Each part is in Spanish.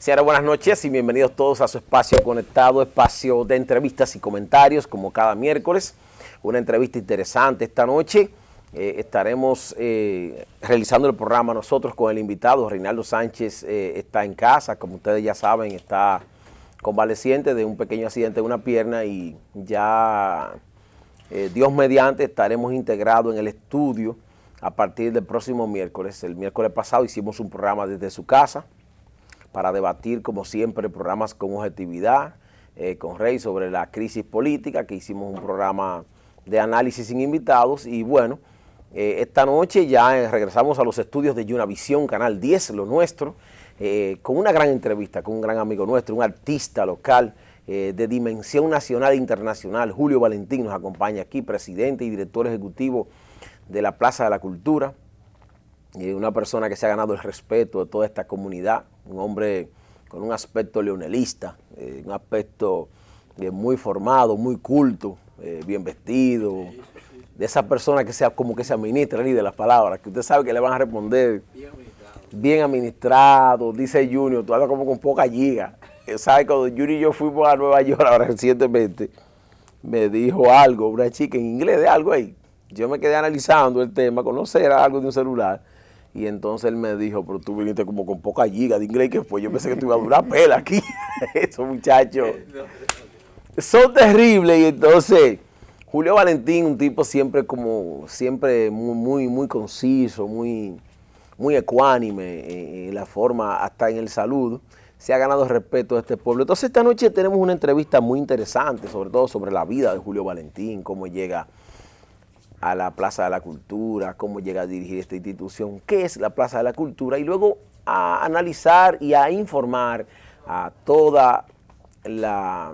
Señora, buenas noches y bienvenidos todos a su espacio conectado, espacio de entrevistas y comentarios, como cada miércoles. Una entrevista interesante esta noche. Estaremos realizando el programa nosotros con el invitado. Reinaldo Sánchez está en casa, como ustedes ya saben, está convaleciente de un pequeño accidente de una pierna y ya, Dios mediante, estaremos integrados en el estudio a partir del próximo miércoles. El miércoles pasado hicimos un programa desde su casa para debatir, como siempre, programas con objetividad, con Rey sobre la crisis política, que hicimos un programa de análisis sin invitados. Y bueno, esta noche ya regresamos a los estudios de Unavisión, Canal 10, lo nuestro, con una gran entrevista con un gran amigo nuestro, un artista local de dimensión nacional e internacional. Julio Valentín nos acompaña aquí, presidente y director ejecutivo de la Plaza de la Cultura. Una persona que se ha ganado el respeto de toda esta comunidad, un hombre con un aspecto leonelista, un aspecto muy formado, muy culto, bien vestido, de esa persona que sea como que se administra de las palabras, que usted sabe que le van a responder bien administrado. Dice Junior, tú hablas como con poca giga. ¿Sabe? Cuando Junior y yo fuimos a Nueva York ahora recientemente, me dijo algo, una chica en inglés de algo ahí. Yo me quedé analizando el tema, conocer algo de un celular. Y entonces él me dijo, pero tú viniste como con poca giga de inglés, que fue, yo pensé que tú ibas a durar pela aquí. Esos muchachos son terribles. Y entonces, Julio Valentín, un tipo siempre muy conciso, muy ecuánime en la forma, hasta en el saludo, se ha ganado el respeto de este pueblo. Entonces esta noche tenemos una entrevista muy interesante, sobre todo sobre la vida de Julio Valentín, cómo llega a la Plaza de la Cultura, cómo llega a dirigir esta institución, qué es la Plaza de la Cultura, y luego a analizar y a informar a toda la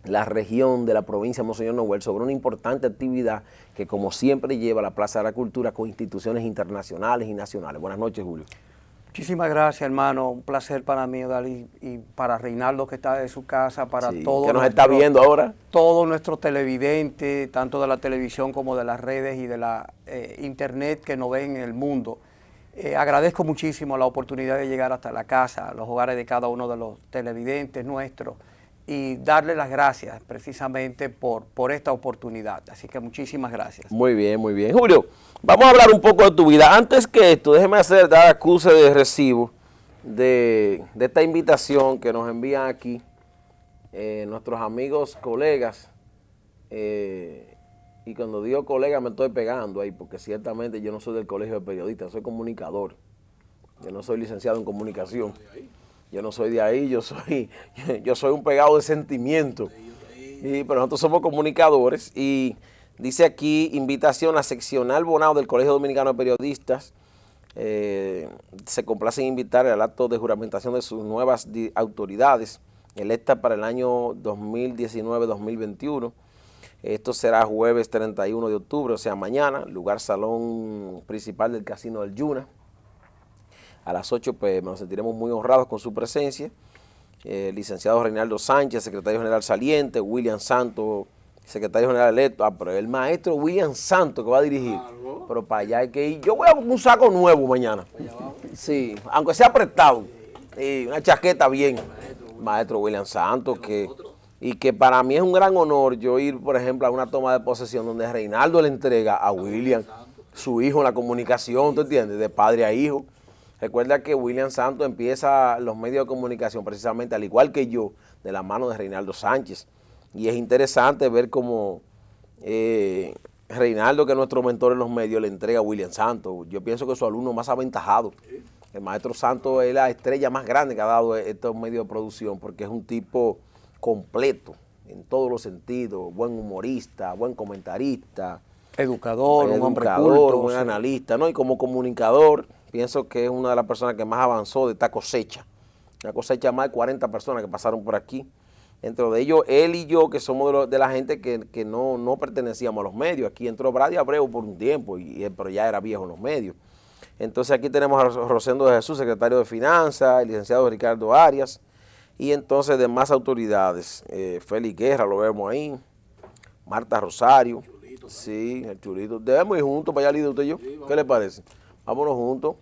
región de la provincia de Monseñor Noel sobre una importante actividad que, como siempre, lleva la Plaza de la Cultura con instituciones internacionales y nacionales. Buenas noches, Julio. Muchísimas gracias, hermano. Un placer para mí, Dalí, y para Reinaldo, que está de su casa, para todos. Que nos está viendo ahora. Todos nuestros televidentes, tanto de la televisión como de las redes y de la internet que nos ven en el mundo. Agradezco muchísimo la oportunidad de llegar hasta la casa, a los hogares de cada uno de los televidentes nuestros, y darle las gracias precisamente por esta oportunidad. Así que muchísimas gracias. Muy bien, muy bien. Julio, vamos a hablar un poco de tu vida. Antes que esto, déjeme dar acuse de recibo de esta invitación que nos envían aquí nuestros amigos, colegas. Y cuando digo colega me estoy pegando ahí, porque ciertamente yo no soy del colegio de periodistas, soy comunicador. Yo no soy licenciado en comunicación. Yo no soy de ahí, yo soy un pegado de sentimiento. Pero nosotros somos comunicadores. Y dice aquí, invitación a seccional Bonao del Colegio Dominicano de Periodistas. Se complace en invitar al acto de juramentación de sus nuevas autoridades, electas para el año 2019-2021. Esto será jueves 31 de octubre, o sea, mañana, lugar salón principal del Casino del Yuna. A las 8 p.m. Nos sentiremos muy honrados con su presencia. Licenciado Reinaldo Sánchez, secretario general saliente, William Santos, secretario general electo. Pero el maestro William Santos que va a dirigir. Pero para allá hay que ir. Yo voy a un saco nuevo mañana. Sí, aunque sea prestado. Una chaqueta bien. Maestro William Santos, que para mí es un gran honor yo ir, por ejemplo, a una toma de posesión donde Reinaldo le entrega a William, su hijo, en la comunicación, ¿tú entiendes? De padre a hijo. Recuerda que William Santos empieza los medios de comunicación precisamente, al igual que yo, de la mano de Reinaldo Sánchez. Y es interesante ver cómo Reinaldo, que es nuestro mentor en los medios, le entrega a William Santos. Yo pienso que es su alumno más aventajado. El maestro Santos es la estrella más grande que ha dado estos medios de producción, porque es un tipo completo en todos los sentidos, buen humorista, buen comentarista, Educador, un hombre culto, buen analista, ¿no? Y como comunicador, pienso que es una de las personas que más avanzó de esta cosecha. Una cosecha de más de 40 personas que pasaron por aquí. Dentro de ellos, él y yo, que somos de la gente que no pertenecíamos a los medios. Aquí entró Brady Abreu por un tiempo, pero ya era viejo en los medios. Entonces aquí tenemos a Rosendo de Jesús, secretario de Finanzas, el licenciado Ricardo Arias, y entonces demás autoridades. Félix Guerra, lo vemos ahí, Marta Rosario. Sí, el chulito. Debemos ir juntos para allá, líder, usted y yo. ¿Qué le parece? Vámonos juntos.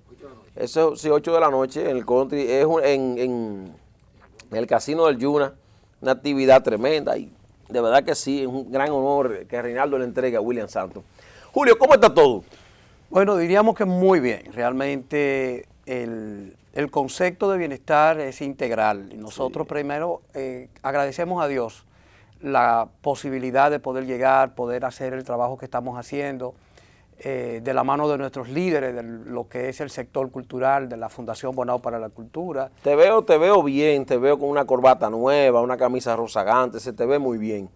Eso sí, 8 de la noche en el country, es en el Casino del Yuna, una actividad tremenda y de verdad que sí, es un gran honor que Reinaldo le entregue a William Santos. Julio, ¿cómo está todo? Bueno, diríamos que muy bien. Realmente el concepto de bienestar es integral. Y nosotros primero agradecemos a Dios la posibilidad de poder llegar, poder hacer el trabajo que estamos haciendo, de la mano de nuestros líderes, de lo que es el sector cultural, de la Fundación Bonao para la Cultura. Te veo bien, te veo con una corbata nueva, una camisa rozagante, se te ve muy bien.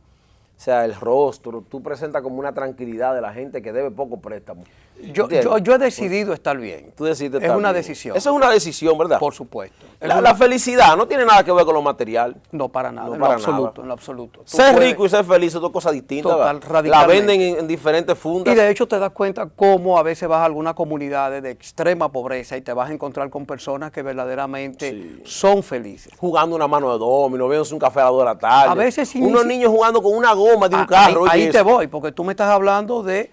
O sea, el rostro, tú presentas como una tranquilidad de la gente que debe poco préstamo. Yo he decidido estar bien. Tú decidiste es estar una bien. decisión. Eso es una decisión, ¿verdad? Por supuesto. La felicidad no tiene nada que ver con lo material. No, para nada, No, en para lo absoluto, nada. en lo absoluto. Ser rico y ser feliz son dos cosas distintas. Total, ¿verdad? radicalmente. La venden en diferentes fundas. Y de hecho te das cuenta cómo a veces vas a algunas comunidades de extrema pobreza y te vas a encontrar con personas que verdaderamente son felices. Jugando una mano de domino, viéndose un café a las 2 de la tarde. A veces unos niños jugando con una goma de un carro. Ahí te voy, porque tú me estás hablando de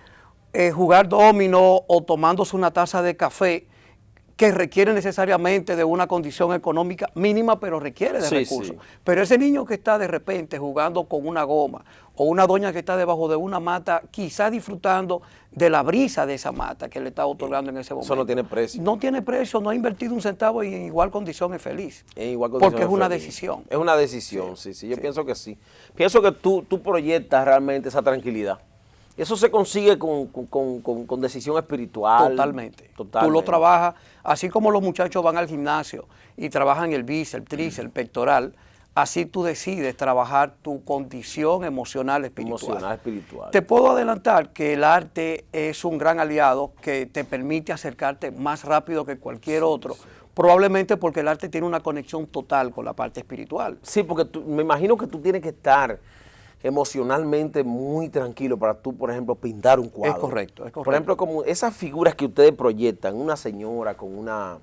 jugar domino o tomándose una taza de café que requiere necesariamente de una condición económica mínima, pero requiere de recursos. Pero ese niño que está de repente jugando con una goma, o una doña que está debajo de una mata, quizás disfrutando de la brisa de esa mata que le está otorgando en ese momento. Eso no tiene precio. No tiene precio, no ha invertido un centavo y en igual condición es feliz. En igual condición porque es una decisión. Es una decisión, sí. Yo pienso que sí. Pienso que tú proyectas realmente esa tranquilidad. Eso se consigue con decisión espiritual. Totalmente. Tú lo trabajas, así como los muchachos van al gimnasio y trabajan el bíceps, el tríceps, el pectoral, así tú decides trabajar tu condición emocional espiritual. Te puedo adelantar que el arte es un gran aliado que te permite acercarte más rápido que cualquier otro, probablemente porque el arte tiene una conexión total con la parte espiritual. Sí, porque me imagino que tú tienes que estar emocionalmente muy tranquilo para tú, por ejemplo, pintar un cuadro. Es correcto. Por ejemplo, como esas figuras que ustedes proyectan, una señora con una,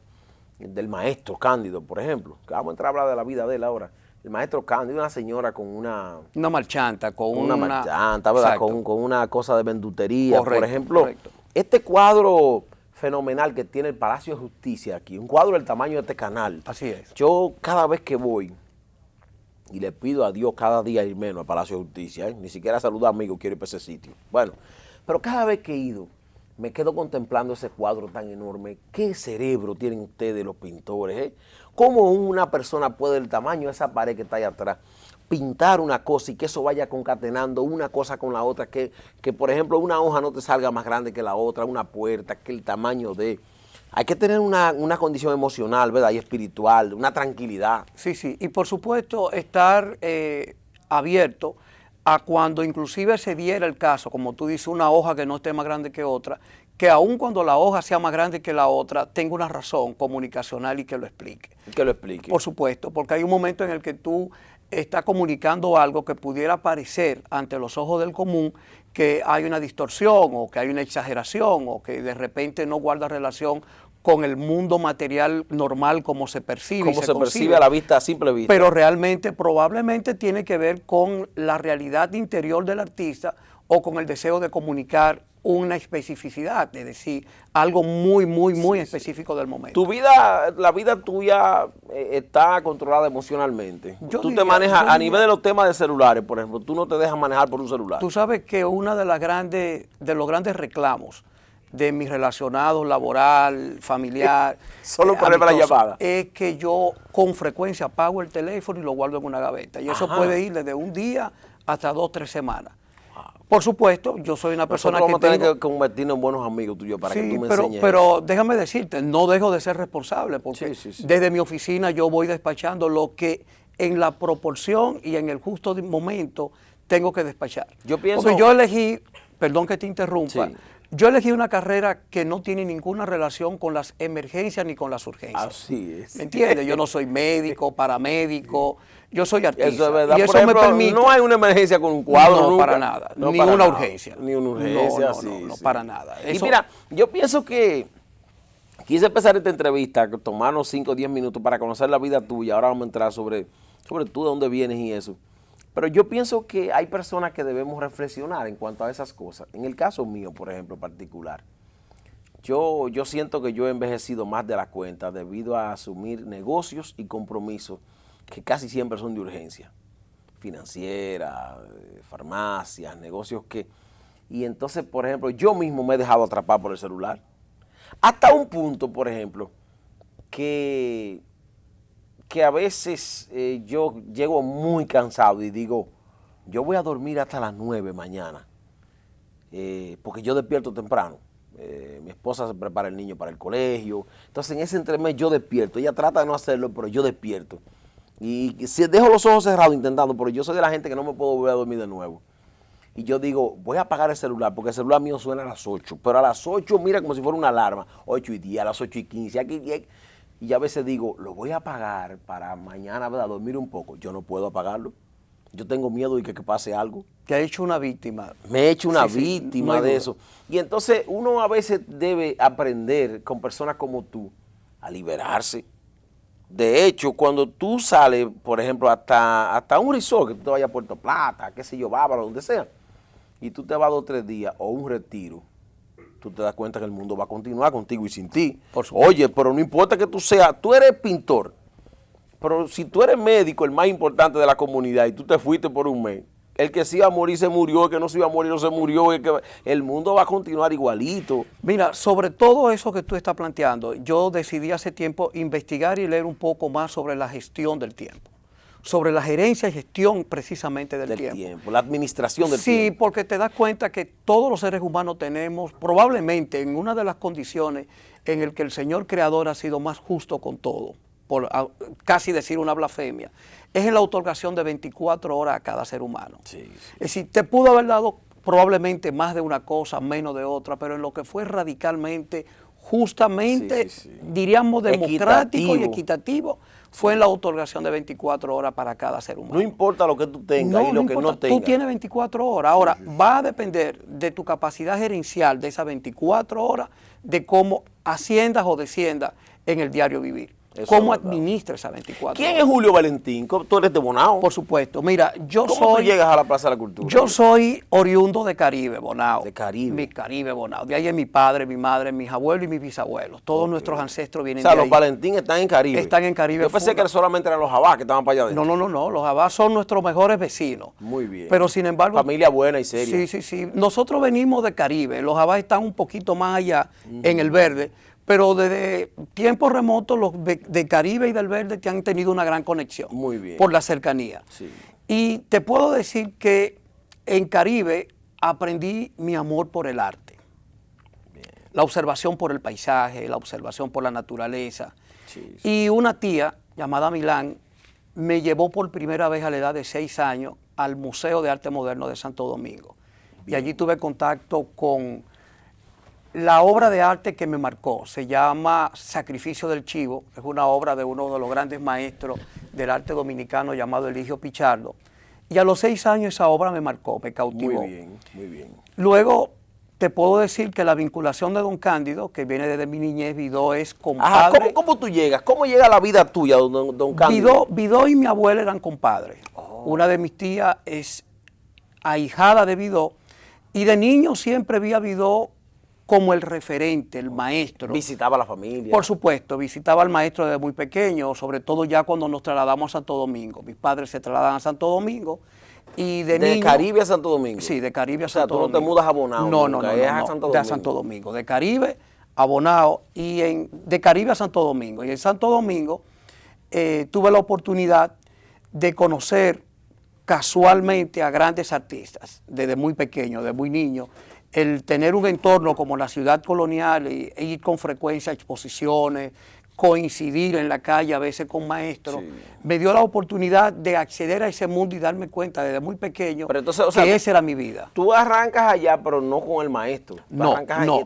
del maestro Cándido, por ejemplo, que vamos a entrar a hablar de la vida de él ahora, el maestro Cándido, una señora con una marchanta, con una marchanta, ¿verdad? Con una cosa de vendutería, correcto, por ejemplo, correcto. Este cuadro fenomenal que tiene el Palacio de Justicia aquí, un cuadro del tamaño de este canal. Así es. Yo cada vez que voy, y le pido a Dios cada día ir menos al Palacio de Justicia, ni siquiera saludar amigos quiero ir para ese sitio. Bueno, pero cada vez que he ido, me quedo contemplando ese cuadro tan enorme. ¿Qué cerebro tienen ustedes los pintores? ¿Cómo una persona puede, del tamaño de esa pared que está ahí atrás, pintar una cosa y que eso vaya concatenando una cosa con la otra? Que por ejemplo, una hoja no te salga más grande que la otra, una puerta, que el tamaño de... Hay que tener una condición emocional, ¿verdad? Y espiritual, una tranquilidad. Sí. Y por supuesto estar abierto a cuando inclusive se diera el caso, como tú dices, una hoja que no esté más grande que otra, que aun cuando la hoja sea más grande que la otra, tenga una razón comunicacional y que lo explique. Que lo explique. Por supuesto, porque hay un momento en el que tú estás comunicando algo que pudiera parecer ante los ojos del común que hay una distorsión o que hay una exageración o que de repente no guarda relación con el mundo material normal como se percibe. Como se percibe a la vista, a simple vista. Pero realmente, probablemente tiene que ver con la realidad interior del artista o con el deseo de comunicar una especificidad, es decir, algo muy específico del momento. Tu vida, la vida tuya está controlada emocionalmente. Tú te manejas a nivel de los temas de celulares, por ejemplo, tú no te dejas manejar por un celular. Tú sabes que uno de los grandes reclamos de mis relacionados laboral, familiar, solo para la llamada, es que yo con frecuencia apago el teléfono y lo guardo en una gaveta. Y eso puede ir desde un día hasta 2 o 3 semanas. Por supuesto, yo soy una persona que vamos a tener que convertirnos en buenos amigos tuyos para que tú me enseñes. Pero déjame decirte, no dejo de ser responsable porque desde mi oficina yo voy despachando lo que en la proporción y en el justo momento tengo que despachar. Porque yo elegí, perdón que te interrumpa, yo elegí una carrera que no tiene ninguna relación con las emergencias ni con las urgencias. Así es. ¿Me entiendes? Yo no soy médico, paramédico, yo soy artista. Eso es verdad. Y eso ejemplo, me permite... No hay una emergencia con un cuadro. No, nunca. Para nada. No, ni para una nada. urgencia. Ni una urgencia, no, para nada. Eso... Y mira, yo pienso que quise empezar esta entrevista, tomarnos 5 o 10 minutos para conocer la vida tuya. Ahora vamos a entrar sobre tú, de dónde vienes y eso. Pero yo pienso que hay personas que debemos reflexionar en cuanto a esas cosas. En el caso mío, por ejemplo, particular. Yo siento que yo he envejecido más de la cuenta debido a asumir negocios y compromisos que casi siempre son de urgencia. Financiera, farmacias, negocios que... Y entonces, por ejemplo, yo mismo me he dejado atrapar por el celular. Hasta un punto, por ejemplo, que a veces yo llego muy cansado y digo, yo voy a dormir hasta las 9 mañana, porque yo despierto temprano. Mi esposa se prepara el niño para el colegio, entonces en ese entremés yo despierto. Ella trata de no hacerlo, pero yo despierto. Y si dejo los ojos cerrados intentando, pero yo soy de la gente que no me puedo volver a dormir de nuevo. Y yo digo, voy a apagar el celular, porque el celular mío suena a las 8. Pero a las 8, mira, como si fuera una alarma. 8:10, a las 8:15, aquí 10. Y a veces digo, lo voy a apagar para mañana, ¿verdad?, dormir un poco. Yo no puedo apagarlo. Yo tengo miedo de que pase algo. Te ha hecho una víctima. Me he hecho una Sí, víctima no hay de duda. eso. Y entonces uno a veces debe aprender con personas como tú a liberarse. De hecho, cuando tú sales, por ejemplo, hasta un resort, que tú te vayas a Puerto Plata, qué sé yo, Bávaro, donde sea, y tú te vas 2 o 3 días, o un retiro, tú te das cuenta que el mundo va a continuar contigo y sin ti. Por supuesto. Oye, pero no importa que tú seas, tú eres pintor, pero si tú eres médico, el más importante de la comunidad, y tú te fuiste por un mes, el que se iba a morir se murió, el que no se iba a morir no se murió, el mundo va a continuar igualito. Mira, sobre todo eso que tú estás planteando, yo decidí hace tiempo investigar y leer un poco más sobre la gestión del tiempo, sobre la gerencia y gestión precisamente del tiempo. La administración del Sí, tiempo. porque te das cuenta que todos los seres humanos tenemos, probablemente en una de las condiciones en el que el Señor Creador ha sido más justo con todo, por casi decir una blasfemia, es en la otorgación de 24 horas a cada ser humano. Sí. Es decir, te pudo haber dado probablemente más de una cosa, menos de otra, pero en lo que fue radicalmente, justamente, diríamos, democrático y equitativo, fue en la otorgación de 24 horas para cada ser humano. No importa lo que tú tengas y lo que no tengas. Tú tienes 24 horas. Ahora, va a depender de tu capacidad gerencial de esas 24 horas, de cómo asciendas o desciendas en el diario vivir. Eso ¿Cómo es verdad. administras esas 24 ¿Quién horas? es Julio Valentín? Tú eres de Bonao. Por supuesto. Mira, ¿Cómo tú llegas a la Plaza de la Cultura? Yo soy oriundo de Caribe, Bonao. De Caribe. Mi Caribe, Bonao. De ahí es mi padre, mi madre, mis abuelos y mis bisabuelos. Todos nuestros ancestros O vienen sea, de los ahí. Valentín están en Caribe. Están en Caribe. Yo pensé que solamente eran los Jabás que estaban para allá adentro. No. Los Jabás son nuestros mejores vecinos. Muy bien. Pero sin embargo... Familia buena y seria. Sí. Nosotros venimos de Caribe. Los Jabás están un poquito más allá, en el verde. Pero desde tiempos remotos los de Caribe y del Verde te han tenido una gran conexión. Muy bien. Por la cercanía. Sí. Y te puedo decir que en Caribe aprendí mi amor por el arte. Bien. La observación por el paisaje, la observación por la naturaleza. Sí. Y una tía llamada Milán me llevó por primera vez a la edad de 6 años al Museo de Arte Moderno de Santo Domingo. Bien. Y allí tuve contacto con la obra de arte que me marcó. Se llama Sacrificio del Chivo. Es una obra de uno de los grandes maestros del arte dominicano llamado Eligio Pichardo. Y a los 6 años esa obra me marcó, me cautivó. Muy bien. Luego te puedo decir que la vinculación de don Cándido, que viene desde mi niñez, Vidó es compadre. Ajá, ¿cómo tú llegas? ¿Cómo llega la vida tuya, don Cándido? Vidó y mi abuela eran compadres. Una de mis tías es ahijada de Vidó. Y de niño siempre vi a Vidó como el referente, el maestro. ¿Visitaba a la familia? Por supuesto, visitaba al maestro desde muy pequeño, sobre todo ya cuando nos trasladamos a Santo Domingo. Mis padres se trasladan a Santo Domingo y de niño... ¿De Caribe a Santo Domingo? Sí, de Caribe a Santo Domingo. O sea, tú no te mudas a Bonao. No, es a Santo Domingo. de Santo Domingo. De Caribe a Bonao y de Caribe a Santo Domingo. Y en Santo Domingo tuve la oportunidad de conocer casualmente a grandes artistas, desde muy pequeño, desde muy niño. El tener un entorno como la ciudad colonial e ir con frecuencia a exposiciones, coincidir en la calle a veces con maestros, me dio la oportunidad de acceder a ese mundo y darme cuenta desde muy pequeño que esa era mi vida. Tú arrancas allá, pero no con el maestro. No,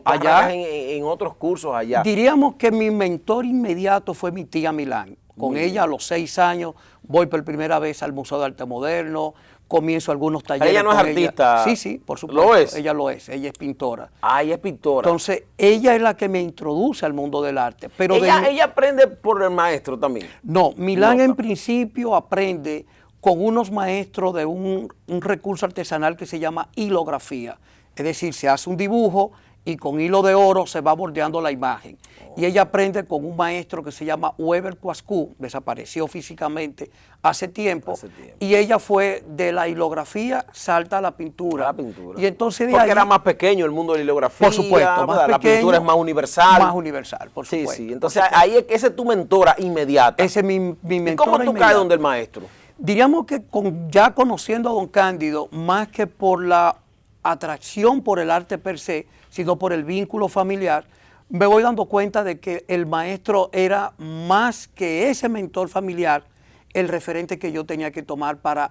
allá en otros cursos allá. Diríamos que mi mentor inmediato fue mi tía Milán. Con ella a los 6 años voy por primera vez al Museo de Arte Moderno, comienzo algunos talleres. ¿Ella no es artista? Sí, por supuesto. ¿Lo es? Ella lo es, ella es pintora. Ah, ella es pintora. Entonces, ella es la que me introduce al mundo del arte. Pero ella aprende por el maestro también. No, Milán en principio aprende con unos maestros de un recurso artesanal que se llama hilografía. Es decir, se hace un dibujo y con hilo de oro se va bordeando la imagen. Y ella aprende con un maestro que se llama Weber Cuascu, desapareció físicamente hace tiempo, y ella fue de la hilografía, salta a la pintura. Y entonces porque era más pequeño el mundo de la hilografía. Por supuesto, más pequeño, la pintura es más universal. Más universal, por supuesto. Sí, entonces ahí ese es tu mentora inmediata. Ese es mi mentora. ¿Y cómo tú caes donde el maestro? Diríamos que ya conociendo a don Cándido, más que por la atracción por el arte per se, sino por el vínculo familiar, me voy dando cuenta de que el maestro era más que ese mentor familiar, el referente que yo tenía que tomar para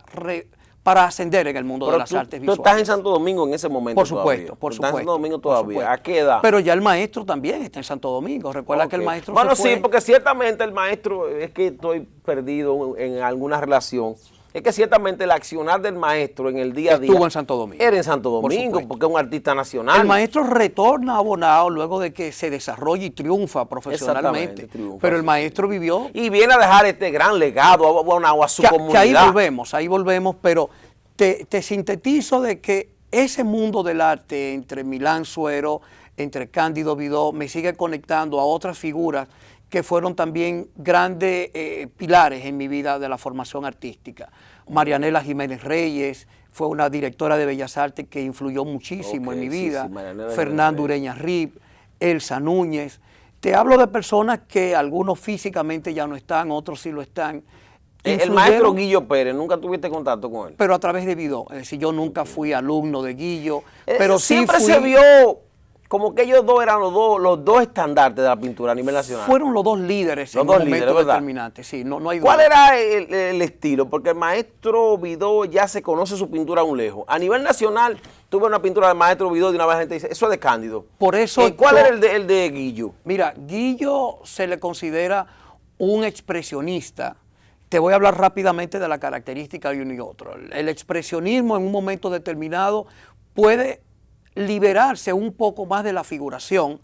ascender en el mundo de las artes visuales. ¿Tú estás en Santo Domingo en ese momento? Por supuesto, por supuesto. ¿Estás en Santo Domingo todavía? ¿A qué edad? Pero ya el maestro también está en Santo Domingo. Recuerda que el maestro Bueno, se fue. sí, porque ciertamente el maestro, es que estoy perdido en alguna relación. Es que ciertamente el accionar del maestro en el día a día estuvo en Santo Domingo. Era en Santo Domingo, porque es un artista nacional. El maestro retorna a Bonao luego de que se desarrolla y triunfa profesionalmente. Pero el maestro vivió. Y viene a dejar este gran legado a Bonao, a su comunidad. Que ahí volvemos, pero te sintetizo de que ese mundo del arte entre Milán Suero, entre Cándido Vidó, me sigue conectando a otras figuras que fueron también grandes pilares en mi vida de la formación artística. Marianela Jiménez Reyes fue una directora de Bellas Artes que influyó muchísimo en mi vida. Fernando Ureña Rip, Elsa Núñez. Te hablo de personas que algunos físicamente ya no están, otros sí lo están. El maestro Guillo Pérez, ¿nunca tuviste contacto con él? Pero a través de Vidó. Es decir, yo nunca fui alumno de Guillo, pero sí siempre se vio como que ellos dos eran los dos estandartes de la pintura a nivel nacional. Fueron los dos líderes en un momento determinante, sí, no hay duda. ¿Cuál era el estilo? Porque el maestro Vidó ya se conoce su pintura a un lejos. A nivel nacional, tuve una pintura del maestro Vidó y una vez la gente dice, eso es de Cándido. Por eso ¿Cuál era el de Guillo? Mira, Guillo se le considera un expresionista. Te voy a hablar rápidamente de la característica de uno y otro. El expresionismo en un momento determinado puede liberarse un poco más de la figuración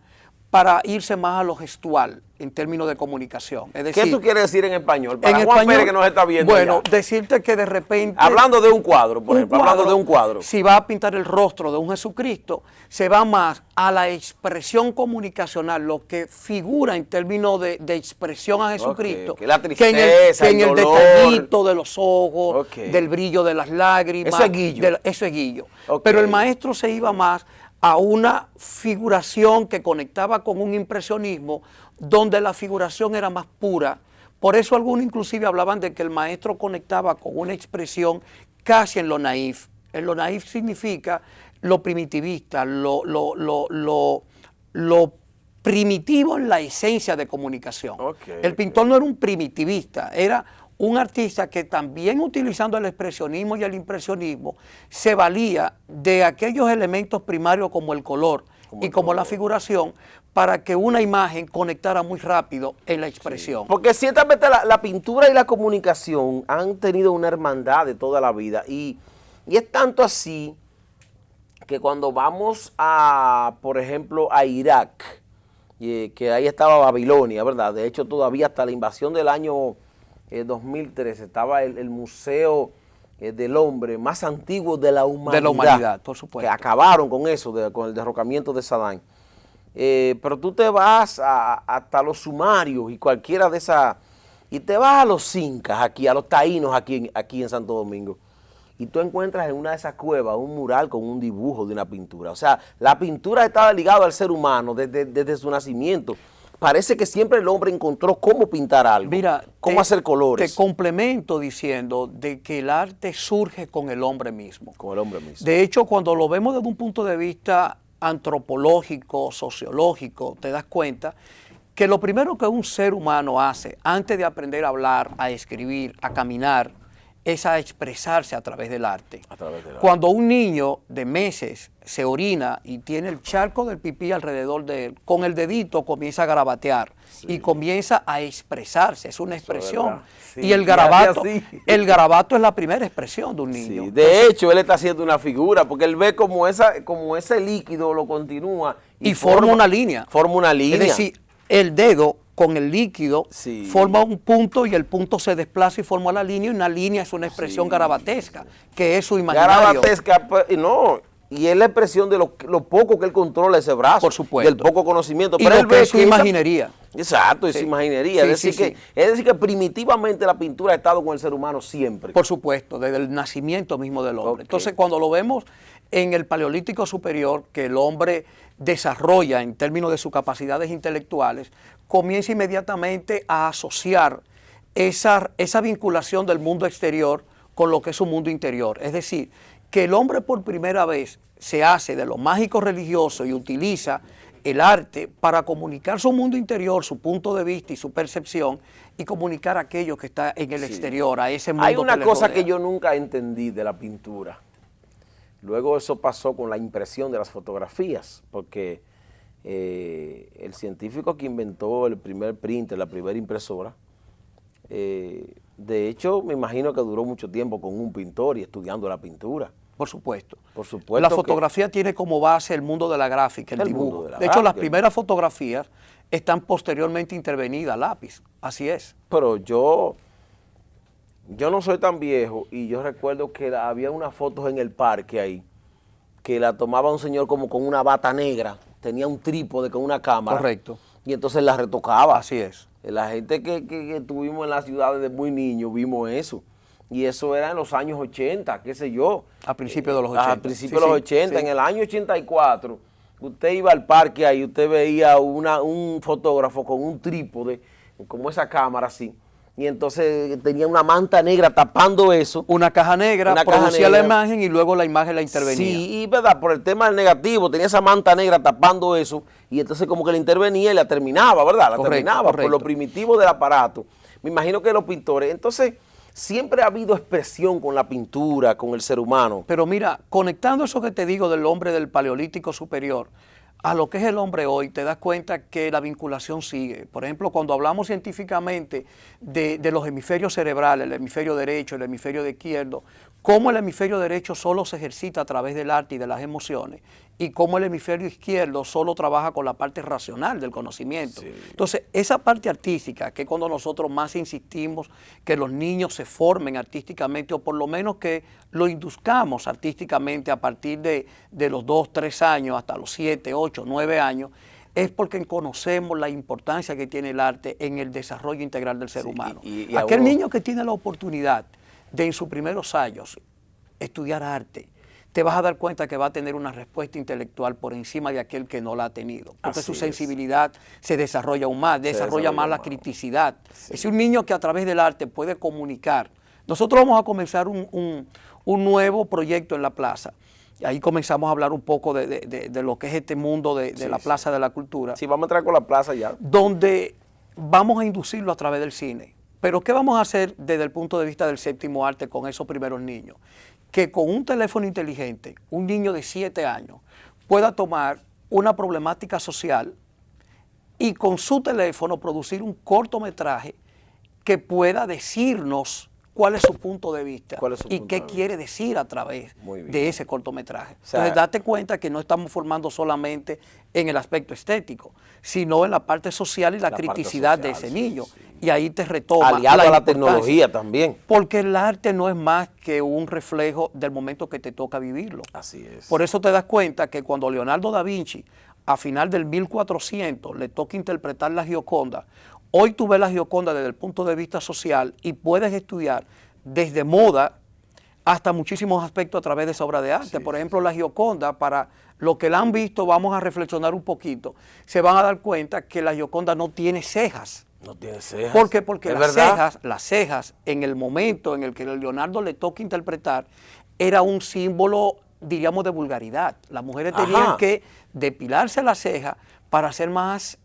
para irse más a lo gestual en términos de comunicación. Es decir, ¿qué tú quieres decir en español? Para Juan Pérez que nos está viendo. Bueno, decirte que de repente... Hablando de un cuadro, por ejemplo, hablando de un cuadro. Si va a pintar el rostro de un Jesucristo, se va más a la expresión comunicacional, lo que figura en términos de expresión a Jesucristo, que la tristeza, que en el detallito de los ojos, del brillo de las lágrimas. Eso es Guillo. Eso es Guillo. Pero el maestro se iba más a una figuración que conectaba con un impresionismo donde la figuración era más pura. Por eso algunos inclusive hablaban de que el maestro conectaba con una expresión casi en lo naif. En lo naif significa lo primitivista, lo primitivo en la esencia de comunicación. El pintor no era un primitivista, era un artista que también utilizando el expresionismo y el impresionismo se valía de aquellos elementos primarios como el color como la figuración para que una imagen conectara muy rápido en la expresión. Porque ciertamente la pintura y la comunicación han tenido una hermandad de toda la vida y es tanto así que cuando vamos a, por ejemplo, a Irak, que ahí estaba Babilonia, ¿verdad? De hecho, todavía hasta la invasión del año 2013 estaba el Museo del Hombre más antiguo de la humanidad. De la humanidad, por supuesto. Que acabaron con eso, con el derrocamiento de Saddam. Pero tú te vas hasta los sumarios y cualquiera de esas, y te vas a los incas aquí, a los taínos aquí en Santo Domingo, y tú encuentras en una de esas cuevas un mural con un dibujo de una pintura. O sea, la pintura estaba ligada al ser humano desde su nacimiento. Parece que siempre el hombre encontró cómo pintar algo, cómo hacer colores. Te complemento diciendo de que el arte surge con el hombre mismo. Con el hombre mismo. De hecho, cuando lo vemos desde un punto de vista antropológico, sociológico, te das cuenta que lo primero que un ser humano hace antes de aprender a hablar, a escribir, a caminar, es a expresarse a través del arte. Cuando un niño de meses se orina y tiene el charco del pipí alrededor de él, con el dedito comienza a garabatear y comienza a expresarse, es una expresión. Y el garabato es la primera expresión de un niño. Sí. De hecho, él está haciendo una figura porque él ve como ese líquido lo continúa y forma una línea. Forma una línea. Es decir, el dedo con el líquido forma un punto y el punto se desplaza y forma la línea, y una línea es una expresión garabatesca, que es su imaginario. Garabatesca, no, Y es la expresión de lo poco que él controla ese brazo. Por supuesto. Del poco conocimiento. Y pero lo él que ve es su que imaginería. Exacto, es Sí. imaginería. Sí, Es decir que primitivamente la pintura ha estado con el ser humano siempre. Por supuesto, desde el nacimiento mismo del hombre. Ok. Entonces, cuando lo vemos en el Paleolítico Superior, que el hombre desarrolla en términos de sus capacidades intelectuales, comienza inmediatamente a asociar esa vinculación del mundo exterior con lo que es su mundo interior. Es decir, que el hombre por primera vez se hace de lo mágico religioso y utiliza el arte para comunicar su mundo interior, su punto de vista y su percepción, y comunicar aquello que está en el exterior, a ese mundo Hay una que le cosa rodea. que yo nunca entendí de la pintura. Luego eso pasó con la impresión de las fotografías, porque el científico que inventó el primer printer, la primera impresora, de hecho me imagino que duró mucho tiempo con un pintor y estudiando la pintura. Por supuesto. Por supuesto La que- fotografía tiene como base el mundo de la gráfica, el El dibujo. mundo de la De hecho, las gráfica. primeras fotografías están posteriormente intervenidas a lápiz. Así es. Pero yo no soy tan viejo y yo recuerdo que había unas fotos en el parque ahí que la tomaba un señor como con una bata negra, tenía un trípode con una cámara. Correcto. Y entonces la retocaba. Así es. La gente que estuvimos en la ciudad desde muy niños vimos eso. Y eso era en los años 80, qué sé yo. A principios de los 80. A principios de los Sí, 80, sí. en el año 84, usted iba al parque ahí, usted veía un fotógrafo con un trípode, como esa cámara así, y entonces tenía una manta negra tapando eso. Una caja negra Una caja producía la negra. imagen y luego la imagen la intervenía. Sí, y verdad, por el tema del negativo, tenía esa manta negra tapando eso, y entonces como que la intervenía y la terminaba, ¿verdad? La Correcto, terminaba por correcto. lo primitivo del aparato. Me imagino que los pintores, entonces, siempre ha habido expresión con la pintura, con el ser humano. Pero mira, conectando eso que te digo del hombre del Paleolítico Superior a lo que es el hombre hoy, te das cuenta que la vinculación sigue. Por ejemplo, cuando hablamos científicamente de los hemisferios cerebrales, el hemisferio derecho, el hemisferio izquierdo, cómo el hemisferio derecho solo se ejercita a través del arte y de las emociones, y cómo el hemisferio izquierdo solo trabaja con la parte racional del conocimiento. Sí. Entonces, esa parte artística, que es cuando nosotros más insistimos que los niños se formen artísticamente, o por lo menos que lo induzcamos artísticamente a partir de los 2, 3 años hasta los 7, 8, 9 años, es porque conocemos la importancia que tiene el arte en el desarrollo integral del ser Sí, humano. y Aquel uno- niño que tiene la oportunidad de en sus primeros años estudiar arte, te vas a dar cuenta que va a tener una respuesta intelectual por encima de aquel que no la ha tenido. Porque Así su es. sensibilidad se desarrolla aún más, desarrolla más la más. criticidad. Es un niño que a través del arte puede comunicar. Nosotros vamos a comenzar un nuevo proyecto en la plaza. Y ahí comenzamos a hablar un poco de lo que es este mundo de Sí, la sí. Plaza de la Cultura, Sí, vamos a entrar con la plaza ya. donde vamos a inducirlo a través del cine. Pero ¿qué vamos a hacer desde el punto de vista del séptimo arte con esos primeros niños? Que con un teléfono inteligente, un niño de 7 años pueda tomar una problemática social y con su teléfono producir un cortometraje que pueda decirnos cuál es su punto de vista ¿Cuál es su y punto qué de vista? quiere decir a través Muy bien. de ese cortometraje. sea, Entonces, date cuenta que no estamos formando solamente en el aspecto estético, sino en la parte social y la, La parte criticidad de social, ese sí, niño. sí. Y ahí te retoma Aliado a la importancia. tecnología también. Porque el arte no es más que un reflejo del momento que te toca vivirlo. Así es. Por eso te das cuenta que cuando Leonardo da Vinci, a final del 1400, le toca interpretar la Gioconda, hoy tú ves la Gioconda desde el punto de vista social y puedes estudiar desde moda hasta muchísimos aspectos a través de esa obra de arte. Por ejemplo, la Gioconda, para los que la han visto, vamos a reflexionar un poquito, se van a dar cuenta que la Gioconda no tiene cejas. No tiene cejas. ¿Por qué? Porque ¿Es las verdad? cejas, en el momento en el que a Leonardo le toca interpretar, era un símbolo, diríamos, de vulgaridad. Las mujeres tenían Ajá. que depilarse las cejas para ser más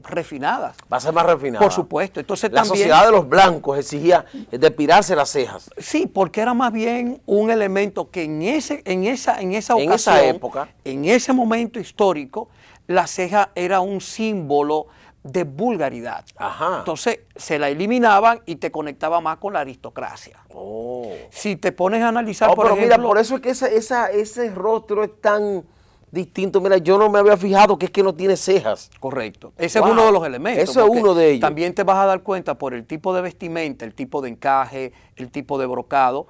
refinadas. Va a ser más refinado. Por supuesto. Entonces La también, sociedad de los blancos exigía depilarse las cejas. sí, porque era más bien un elemento que en esa ocasión, En esa época. en ese momento histórico, la ceja era un símbolo de vulgaridad. Ajá. Entonces se la eliminaban y te conectaba más con la aristocracia. Oh. Si te pones a analizar, Oh, por pero ejemplo, mira, por eso es que ese rostro es tan distinto. Mira, yo no me había fijado que es que no tiene cejas. correcto. Ese Wow. es uno de los elementos. Eso es porque uno de ellos. También te vas a dar cuenta por el tipo de vestimenta, el tipo de encaje, el tipo de brocado.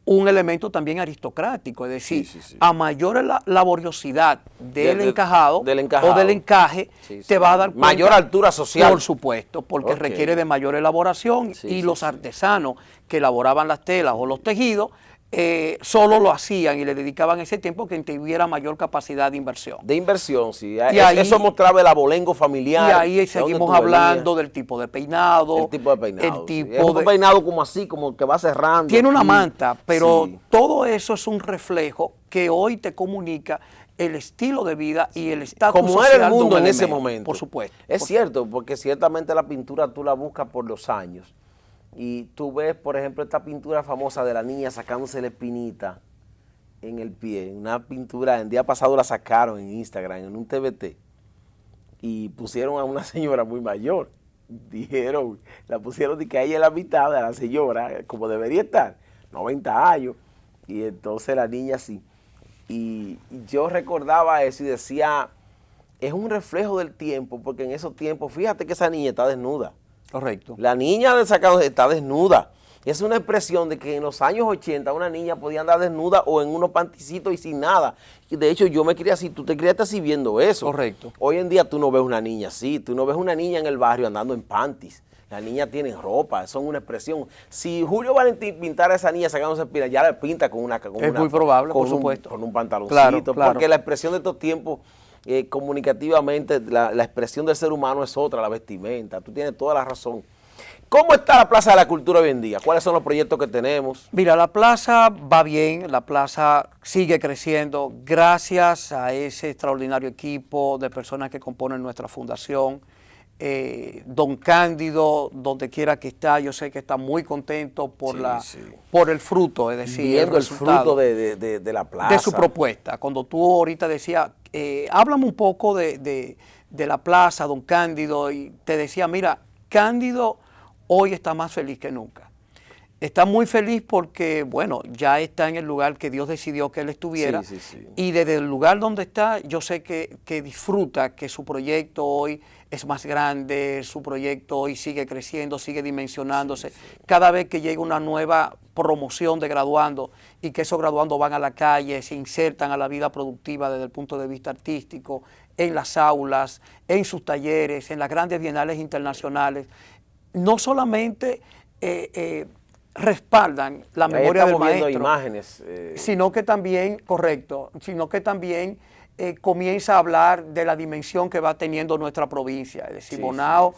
un elemento también aristocrático, es decir, a mayor laboriosidad del encajado o del encaje, te va a dar cuenta, mayor altura social. Por supuesto, porque requiere de mayor elaboración y los artesanos que elaboraban las telas o los tejidos solo lo hacían y le dedicaban ese tiempo que tuviera mayor capacidad de inversión. De inversión, sí. Y ahí, eso mostraba el abolengo familiar. Y ahí seguimos hablando del tipo de peinado. El tipo de peinado. El tipo es un peinado como así, como que va cerrando. Tiene una manta, pero todo eso es un reflejo que hoy te comunica el estilo de vida y el estatus social. Como era el mundo en ese momento. Por supuesto. Es cierto, porque ciertamente la pintura tú la buscas por los años. Y tú ves, por ejemplo, esta pintura famosa de la niña sacándose la espinita en el pie. Una pintura, el día pasado la sacaron en Instagram, en un TBT. Y pusieron a una señora muy mayor. Dijeron, la pusieron de que ella es la mitad de la señora, como debería estar, 90 años. Y entonces la niña sí. Y yo recordaba eso y decía, es un reflejo del tiempo, porque en esos tiempos, fíjate que esa niña está desnuda. Correcto. La niña del sacado está desnuda. Es una expresión de que en los años 80 una niña podía andar desnuda o en unos panticitos y sin nada. Y de hecho yo me crié así, tú te criaste así viendo eso. Correcto. Hoy en día tú no ves una niña así, tú no ves una niña en el barrio andando en panties. Las niñas tienen ropa, son una expresión. Si Julio Valentín pintara a esa niña sacándose espinas, ya la pinta con una... es muy probable, por supuesto. Con un pantaloncito, claro. Porque la expresión de estos tiempos... comunicativamente la expresión del ser humano es otra, la vestimenta. Tú tienes toda la razón. ¿Cómo está la Plaza de la Cultura hoy en día? ¿Cuáles son los proyectos que tenemos? Mira, la plaza va bien, la plaza sigue creciendo gracias a ese extraordinario equipo de personas que componen nuestra fundación. Don Cándido, donde quiera que está, yo sé que está muy contento por por el fruto, es decir, viendo el fruto de la plaza. De su propuesta. Cuando tú ahorita decías, háblame un poco de la plaza, Don Cándido, y te decía, mira, Cándido hoy está más feliz que nunca. Está muy feliz porque, bueno, ya está en el lugar que Dios decidió que él estuviera. Y desde el lugar donde está, yo sé que disfruta, que su proyecto hoy es más grande, su proyecto hoy sigue creciendo, sigue dimensionándose. Cada vez que llega una nueva promoción de graduandos y que esos graduandos van a la calle, se insertan a la vida productiva desde el punto de vista artístico, en las aulas, en sus talleres, en las grandes bienales internacionales, no solamente respaldan la memoria del maestro, imágenes, sino que también, comienza a hablar de la dimensión que va teniendo nuestra provincia. Es decir, Bonao,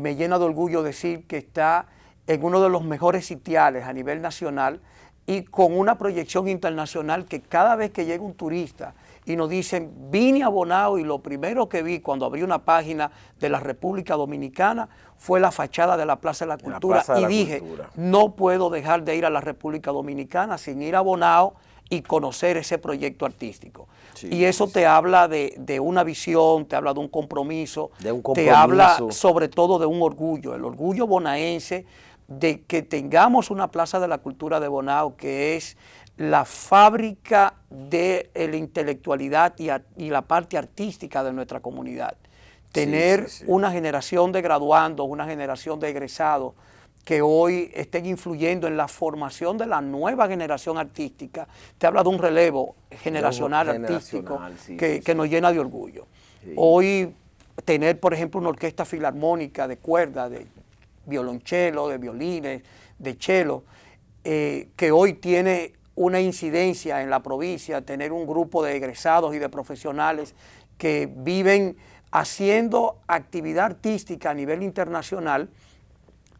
me llena de orgullo decir que está en uno de los mejores sitiales a nivel nacional y con una proyección internacional que cada vez que llega un turista y nos dicen, vine a Bonao y lo primero que vi cuando abrí una página de la República Dominicana fue la fachada de la Plaza de la Cultura y dije, no puedo dejar de ir a la República Dominicana sin ir a Bonao y conocer ese proyecto artístico. Y eso te habla de una visión, te habla de un compromiso, te habla sobre todo de un orgullo, el orgullo bonaense de que tengamos una Plaza de la Cultura de Bonao que es la fábrica de la intelectualidad y la parte artística de nuestra comunidad. Tener una generación de graduandos, una generación de egresados que hoy estén influyendo en la formación de la nueva generación artística, te habla de un relevo generacional artístico que nos llena de orgullo. Hoy tener, por ejemplo, una orquesta filarmónica de cuerda, de violonchelo, de violines, de cello, que hoy tiene una incidencia en la provincia, tener un grupo de egresados y de profesionales que viven haciendo actividad artística a nivel internacional,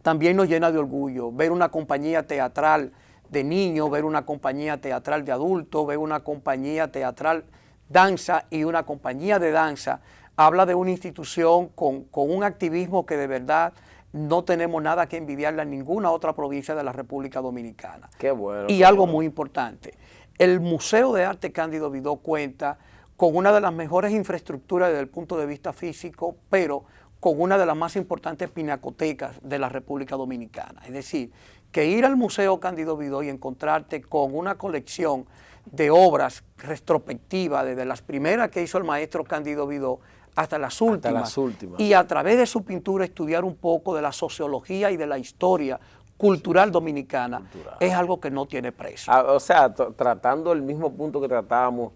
también nos llena de orgullo. Ver una compañía teatral de niños, ver una compañía teatral de adultos, ver una compañía teatral danza y una compañía de danza, habla de una institución con un activismo que de verdad no tenemos nada que envidiarle a ninguna otra provincia de la República Dominicana. Qué bueno. Y algo muy importante, el Museo de Arte Cándido Vidó cuenta con una de las mejores infraestructuras desde el punto de vista físico, pero con una de las más importantes pinacotecas de la República Dominicana. Es decir, que ir al Museo Cándido Vidó y encontrarte con una colección de obras retrospectivas, desde las primeras que hizo el maestro Cándido Vidó hasta las últimas. Y a través de su pintura estudiar un poco de la sociología y de la historia cultural dominicana es algo que no tiene precio. O sea, tratando el mismo punto que tratábamos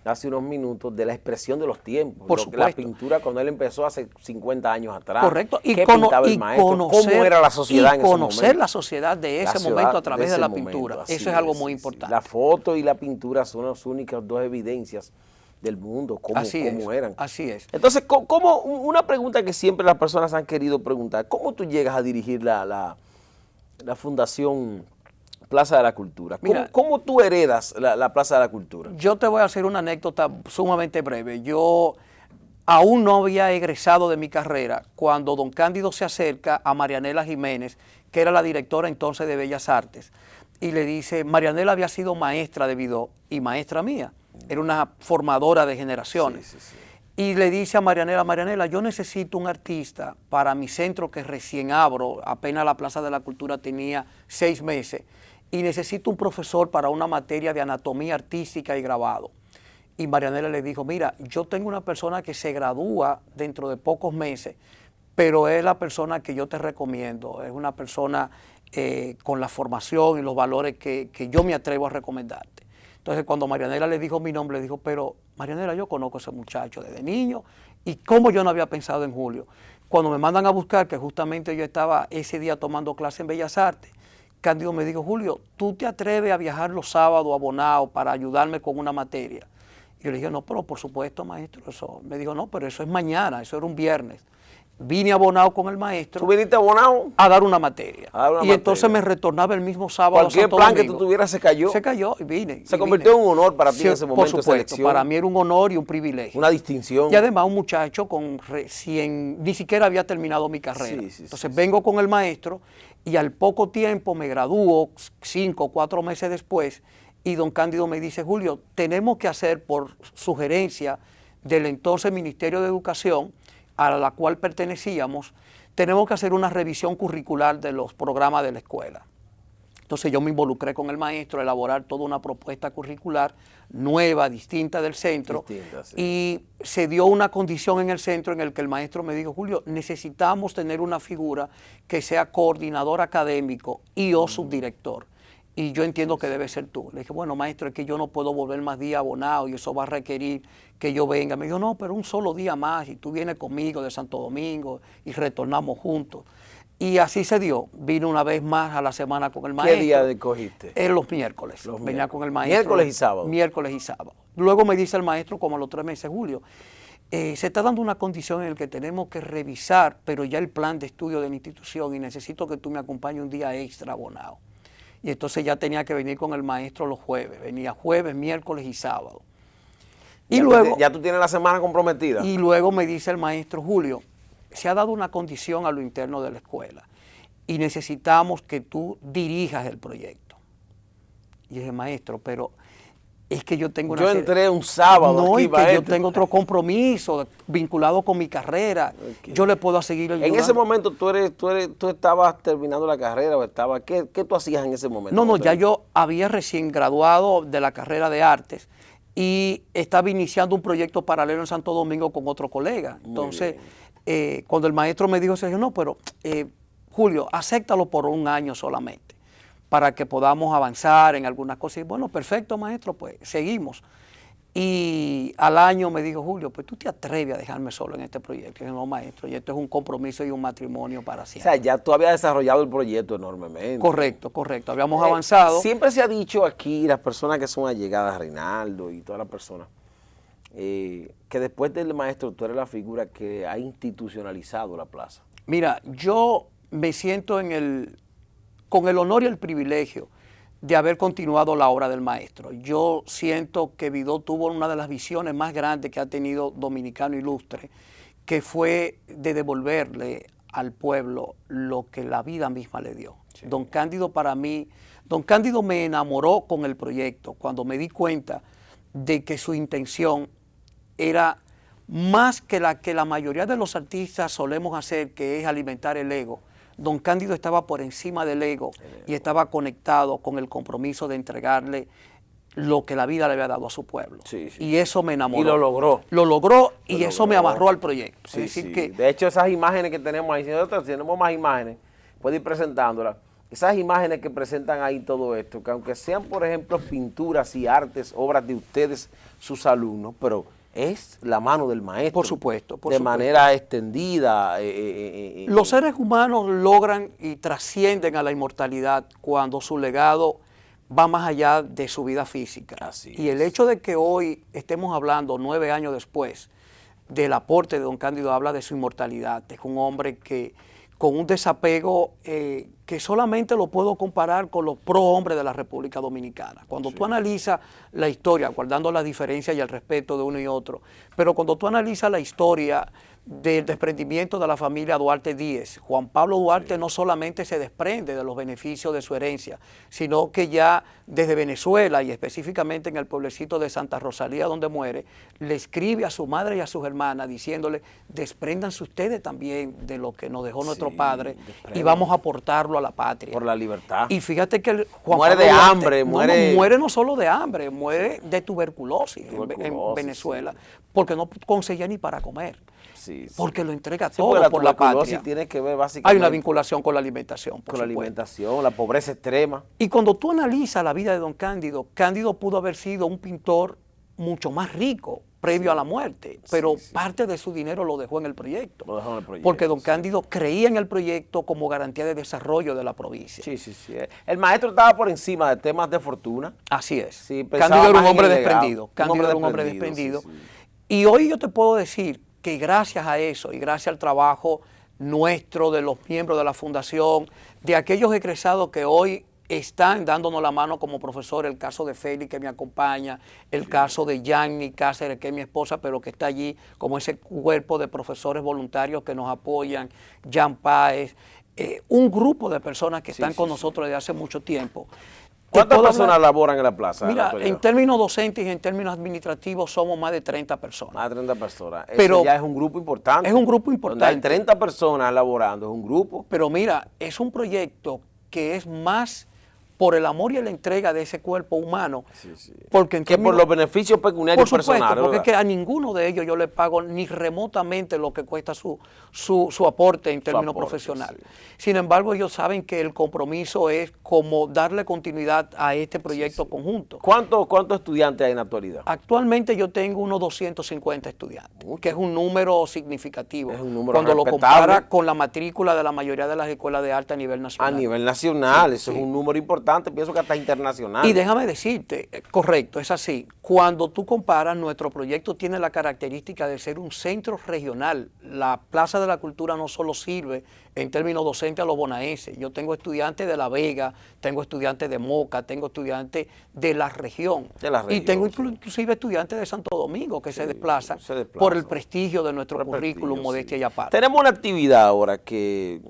hace unos minutos de la expresión de los tiempos. Por supuesto. La pintura cuando él empezó hace 50 años atrás. Correcto. ¿Qué pintaba el maestro? ¿Cómo era la sociedad en ese momento? Conocer la sociedad de ese momento a través de la pintura. Eso es algo muy importante. La foto y la pintura son las únicas dos evidencias del mundo, cómo eran. Así es. Entonces, una pregunta que siempre las personas han querido preguntar, ¿cómo tú llegas a dirigir la Fundación Plaza de la Cultura? ¿Cómo tú heredas la Plaza de la Cultura? Yo te voy a hacer una anécdota sumamente breve. Yo aún no había egresado de mi carrera cuando don Cándido se acerca a Marianela Jiménez, que era la directora entonces de Bellas Artes, y le dice, Marianela había sido maestra de Vidó y maestra mía, era una formadora de generaciones. Sí, sí, sí. Y le dice a Marianela, Marianela, yo necesito un artista para mi centro que recién abro, apenas la Plaza de la Cultura tenía 6 meses, y necesito un profesor para una materia de anatomía artística y grabado. Y Marianela le dijo, mira, yo tengo una persona que se gradúa dentro de pocos meses, pero es la persona que yo te recomiendo, es una persona con la formación y los valores que yo me atrevo a recomendarte. Entonces, cuando Marianela le dijo mi nombre, le dijo, pero Marianela, yo conozco a ese muchacho desde niño, y cómo yo no había pensado en Julio. Cuando me mandan a buscar, que justamente yo estaba ese día tomando clase en Bellas Artes, Cándido me dijo, Julio, ¿tú te atreves a viajar los sábados a Bonao para ayudarme con una materia? Y yo le dije, no, pero por supuesto, maestro. Eso. Me dijo, no, pero eso es mañana, eso era un viernes. Vine a Bonao con el maestro. ¿Tú viniste a Bonao? A dar una materia. Entonces me retornaba el mismo sábado a Santo Domingo. ¿Cualquier plan que tú tuvieras se cayó? Se cayó y vine. Se convirtió en un honor para ti en ese momento. Por supuesto, para mí era un honor y un privilegio. Una distinción. Y además un muchacho con ni siquiera había terminado mi carrera. Entonces vengo con el maestro y al poco tiempo me gradúo, 5 o 4 meses después, y don Cándido me dice, Julio, tenemos que hacer por sugerencia del entonces Ministerio de Educación, a la cual pertenecíamos, tenemos que hacer una revisión curricular de los programas de la escuela. Entonces yo me involucré con el maestro a elaborar toda una propuesta curricular nueva, distinta del centro, y se dio una condición en el centro en el que el maestro me dijo, Julio, necesitamos tener una figura que sea coordinador académico y o subdirector. Y yo entiendo que debe ser tú. Le dije, bueno, maestro, es que yo no puedo volver más días a Bonao y eso va a requerir que yo venga. Me dijo, no, pero un solo día más y tú vienes conmigo de Santo Domingo y retornamos juntos. Y así se dio. Vine una vez más a la semana con el maestro. ¿Qué día cogiste? Los miércoles. Venía con el maestro. ¿Miércoles y sábado? Miércoles y sábado. Luego me dice el maestro, como a los 3 meses, Julio, se está dando una condición en la que tenemos que revisar, pero ya el plan de estudio de la institución, y necesito que tú me acompañes un día extra a Bonao. Y entonces ya tenía que venir con el maestro los jueves. Venía jueves, miércoles y sábado. Y luego, ya tú tienes la semana comprometida. Y luego me dice el maestro, Julio, se ha dado una condición a lo interno de la escuela y necesitamos que tú dirijas el proyecto. Y dije, maestro, pero es que yo tengo Yo entré un sábado. No, y que yo tengo otro compromiso vinculado con mi carrera. Okay. Yo le puedo seguir ayudando. En ese momento tú estabas terminando la carrera o ¿qué tú hacías en ese momento? No, ya yo había recién graduado de la carrera de artes y estaba iniciando un proyecto paralelo en Santo Domingo con otro colega. Entonces, cuando el maestro me dijo, no, pero Julio, acéptalo por 1 año solamente, para que podamos avanzar en algunas cosas. Y bueno, perfecto, maestro, pues seguimos. Y al año me dijo, Julio, pues tú te atreves a dejarme solo en este proyecto. Y dije, no, maestro, y esto es un compromiso y un matrimonio para siempre. O sea, ya tú habías desarrollado el proyecto enormemente. Correcto, correcto. Habíamos avanzado. Siempre se ha dicho aquí, las personas que son allegadas a Reinaldo y todas las personas, que después del maestro tú eres la figura que ha institucionalizado la plaza. Mira, yo me siento con el honor y el privilegio de haber continuado la obra del maestro. Yo siento que Vidó tuvo una de las visiones más grandes que ha tenido Dominicano Ilustre, que fue de devolverle al pueblo lo que la vida misma le dio. Sí. Don Cándido me enamoró con el proyecto cuando me di cuenta de que su intención era más que la mayoría de los artistas solemos hacer, que es alimentar el ego. Don Cándido estaba por encima del ego y estaba conectado con el compromiso de entregarle lo que la vida le había dado a su pueblo. Sí, sí. Y eso me enamoró. Y lo logró. Lo logró y eso me amarró al proyecto. Sí, es decir, que de hecho, esas imágenes que tenemos ahí, si nosotros tenemos más imágenes, puedes ir presentándolas. esas imágenes que presentan ahí todo esto, que aunque sean, por ejemplo, pinturas y artes, obras de ustedes, sus alumnos, pero es la mano del maestro. Por supuesto. De manera extendida. Los seres humanos logran y trascienden a la inmortalidad cuando su legado va más allá de su vida física. Y el hecho de que hoy estemos hablando 9 años después del aporte de don Cándido habla de su inmortalidad. Es un hombre que con un desapego que solamente lo puedo comparar con los prohombres de la República Dominicana. Cuando tú analizas la historia, guardando la diferencia y el respeto de uno y otro, pero cuando tú analizas la historia del desprendimiento de la familia Duarte Díez, Juan Pablo Duarte no solamente se desprende de los beneficios de su herencia, sino que ya desde Venezuela y específicamente en el pueblecito de Santa Rosalía donde muere, le escribe a su madre y a sus hermanas diciéndole, despréndanse ustedes también de lo que nos dejó nuestro padre y vamos a aportarlo a la patria. Por la libertad. Y fíjate que Juan muere Pablo de Duarte, hambre, muere no solo de hambre, muere de tuberculosis en Venezuela, porque no conseguía ni para comer. Porque lo entrega todo por la patria. Tiene que ver básicamente. Hay una vinculación con la alimentación, con la alimentación, la pobreza extrema. Y cuando tú analizas la vida de don Cándido, Cándido pudo haber sido un pintor mucho más rico previo a la muerte, pero parte de su dinero lo dejó en el proyecto. Porque don Cándido creía en el proyecto como garantía de desarrollo de la provincia. El maestro estaba por encima de temas de fortuna. Así es. Cándido era un hombre desprendido. Cándido era un hombre desprendido. Y hoy yo te puedo decir que gracias a eso y gracias al trabajo nuestro, de los miembros de la fundación, de aquellos egresados que hoy están dándonos la mano como profesor, el caso de Félix que me acompaña, el caso de Yanni Cáceres que es mi esposa, pero que está allí como ese cuerpo de profesores voluntarios que nos apoyan, Jan Páez, un grupo de personas que están con nosotros desde hace mucho tiempo. ¿Cuántas personas laboran en la plaza? Mira, en términos docentes y en términos administrativos somos más de 30 personas. Más de 30 personas. Pero eso ya es un grupo importante. Es un grupo importante. Donde hay 30 personas laborando, es un grupo. Pero mira, es un proyecto que es más por el amor y la entrega de ese cuerpo humano. Porque que por los beneficios pecuniarios personales. Porque es que a ninguno de ellos yo le pago ni remotamente lo que cuesta su aporte en términos profesionales. Sin embargo, ellos saben que el compromiso es como darle continuidad a este proyecto conjunto. ¿Cuántos estudiantes hay en la actualidad? Actualmente yo tengo unos 250 estudiantes, que es un número significativo. Es un número cuando respetable. lo compara con la matrícula de la mayoría de las escuelas de arte a nivel nacional. A nivel nacional, eso es un número importante. Pienso que hasta internacional. Y déjame decirte, correcto, es así. Cuando tú comparas, nuestro proyecto tiene la característica de ser un centro regional. La Plaza de la Cultura no solo sirve en términos docentes a los bonaerenses. Yo tengo estudiantes de La Vega, tengo estudiantes de Moca, tengo estudiantes de la región. Y tengo inclusive estudiantes de Santo Domingo que se desplazan por el prestigio de nuestro currículum, modestia y aparte. Tenemos una actividad ahora que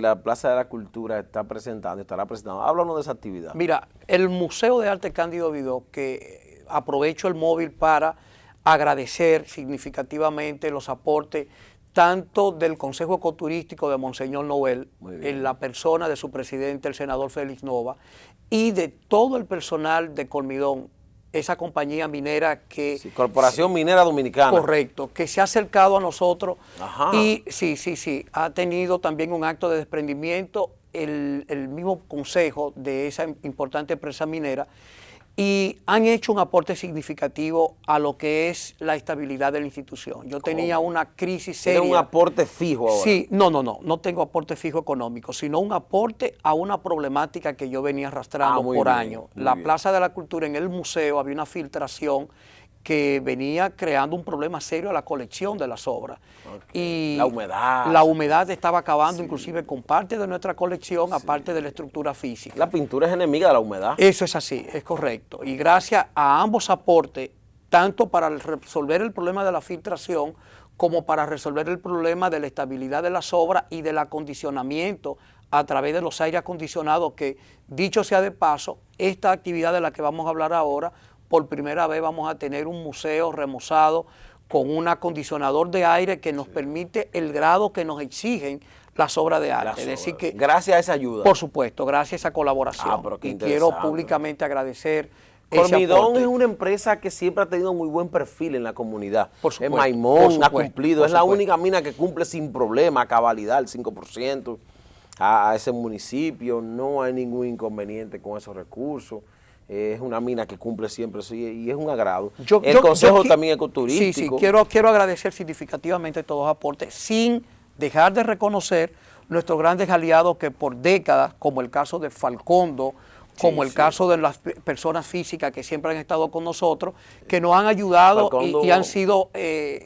la Plaza de la Cultura estará presentando. Háblanos de esa actividad. Mira, el Museo de Arte Cándido Vidó, que aprovecho el móvil para agradecer significativamente los aportes tanto del Consejo Ecoturístico de Monseñor Noel, en la persona de su presidente, el senador Félix Nova, y de todo el personal de Colmidón, esa compañía minera que... Corporación Minera Dominicana. Correcto, que se ha acercado a nosotros. Ajá. Y ha tenido también un acto de desprendimiento el mismo consejo de esa importante empresa minera y han hecho un aporte significativo a lo que es la estabilidad de la institución. Yo tenía una crisis seria. ¿Era un aporte fijo ahora? Sí, no tengo aporte fijo económico, sino un aporte a una problemática que yo venía arrastrando por años. La Plaza de la Cultura, en el museo, había una filtración que venía creando un problema serio a la colección de las obras. Y la humedad. La humedad estaba acabando inclusive con parte de nuestra colección, aparte de la estructura física. La pintura es enemiga de la humedad. Eso es así, es correcto. Y gracias a ambos aportes, tanto para resolver el problema de la filtración, como para resolver el problema de la estabilidad de las obras y del acondicionamiento a través de los aires acondicionados, que dicho sea de paso, esta actividad de la que vamos a hablar ahora, por primera vez vamos a tener un museo remozado con un acondicionador de aire que nos permite el grado que nos exigen las obras de arte. Es decir que, gracias a esa ayuda. Por supuesto, gracias a esa colaboración. Y quiero públicamente agradecer Colmidón es una empresa que siempre ha tenido muy buen perfil en la comunidad. Por supuesto, en Maimón ha cumplido, es la única mina que cumple sin problema, a cabalidad, el 5%. a ese municipio, no hay ningún inconveniente con esos recursos. Es una mina que cumple siempre eso y es un agrado. El Consejo también Ecoturístico. Sí, quiero agradecer significativamente todos los aportes, sin dejar de reconocer nuestros grandes aliados que por décadas, como el caso de Falcondo, como el caso de las personas físicas que siempre han estado con nosotros, que nos han ayudado y han sido,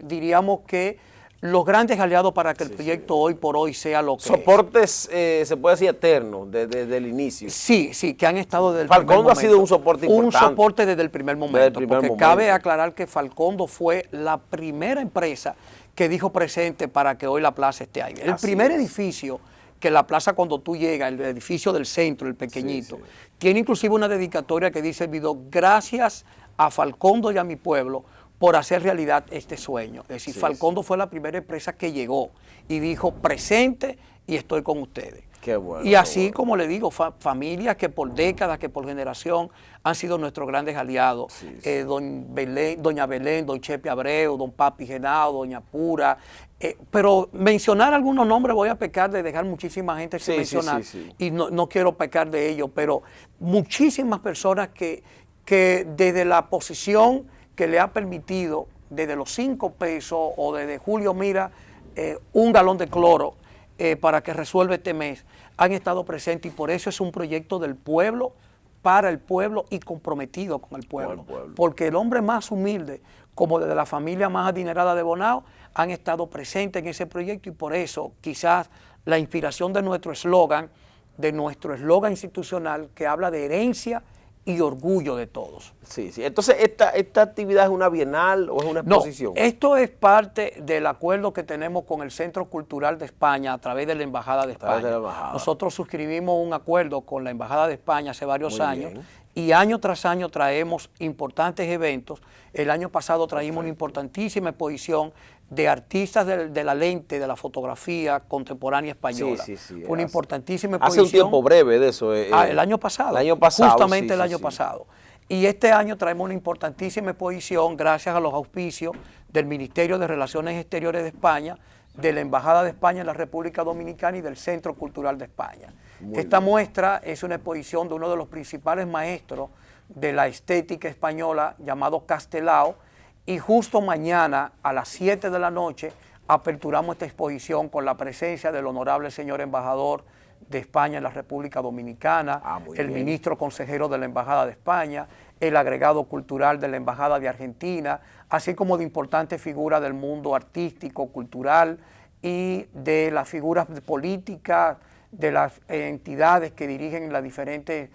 diríamos que, los grandes aliados para que el proyecto hoy por hoy sea lo que soportes, se puede decir, eternos desde el inicio. Sí, que han estado desde el primer momento. Falcondo ha sido un soporte importante. Un soporte desde el primer momento, cabe aclarar que Falcondo fue la primera empresa que dijo presente para que hoy la plaza esté ahí. El primer edificio que la plaza, cuando tú llegas, el edificio del centro, el pequeñito, tiene inclusive una dedicatoria que dice el video: gracias a Falcondo y a mi pueblo por hacer realidad este sueño. Es decir, Falcondo fue la primera empresa que llegó y dijo presente y estoy con ustedes. Qué bueno. Y así, como le digo, familias que por décadas, que por generación han sido nuestros grandes aliados. Doña Belén, don Chepe Abreu, don Papi Genao, doña Pura. Pero mencionar algunos nombres voy a pecar de dejar muchísima gente sin mencionar. Y no quiero pecar de ello, pero muchísimas personas que desde la posición que le ha permitido, desde los 5 pesos o desde Julio Mira, un galón de cloro para que resuelva este mes, han estado presentes, y por eso es un proyecto del pueblo, para el pueblo y comprometido con el pueblo. Porque el hombre más humilde, como desde la familia más adinerada de Bonao, han estado presentes en ese proyecto, y por eso quizás la inspiración de nuestro eslogan institucional, que habla de herencia y orgullo de todos. Entonces, ¿esta actividad es una bienal o es una exposición? No, esto es parte del acuerdo que tenemos con el Centro Cultural de España a través de la Embajada de España. Nosotros suscribimos un acuerdo con la Embajada de España hace varios años, y año tras año traemos importantes eventos. El año pasado traímos una importantísima exposición de artistas de la lente, de la fotografía contemporánea española. Fue una importantísima exposición. Hace un tiempo breve de eso. El año pasado. Justamente el año pasado. Y este año traemos una importantísima exposición gracias a los auspicios del Ministerio de Relaciones Exteriores de España, de la Embajada de España en la República Dominicana y del Centro Cultural de España. Esta muestra es una exposición de uno de los principales maestros de la estética española, llamado Castelao, y justo mañana a las 7 de la noche aperturamos esta exposición con la presencia del honorable señor embajador de España en la República Dominicana, el ministro consejero de la Embajada de España, el agregado cultural de la Embajada de Argentina, así como de importantes figuras del mundo artístico, cultural y de las figuras políticas, de las entidades que dirigen las diferentes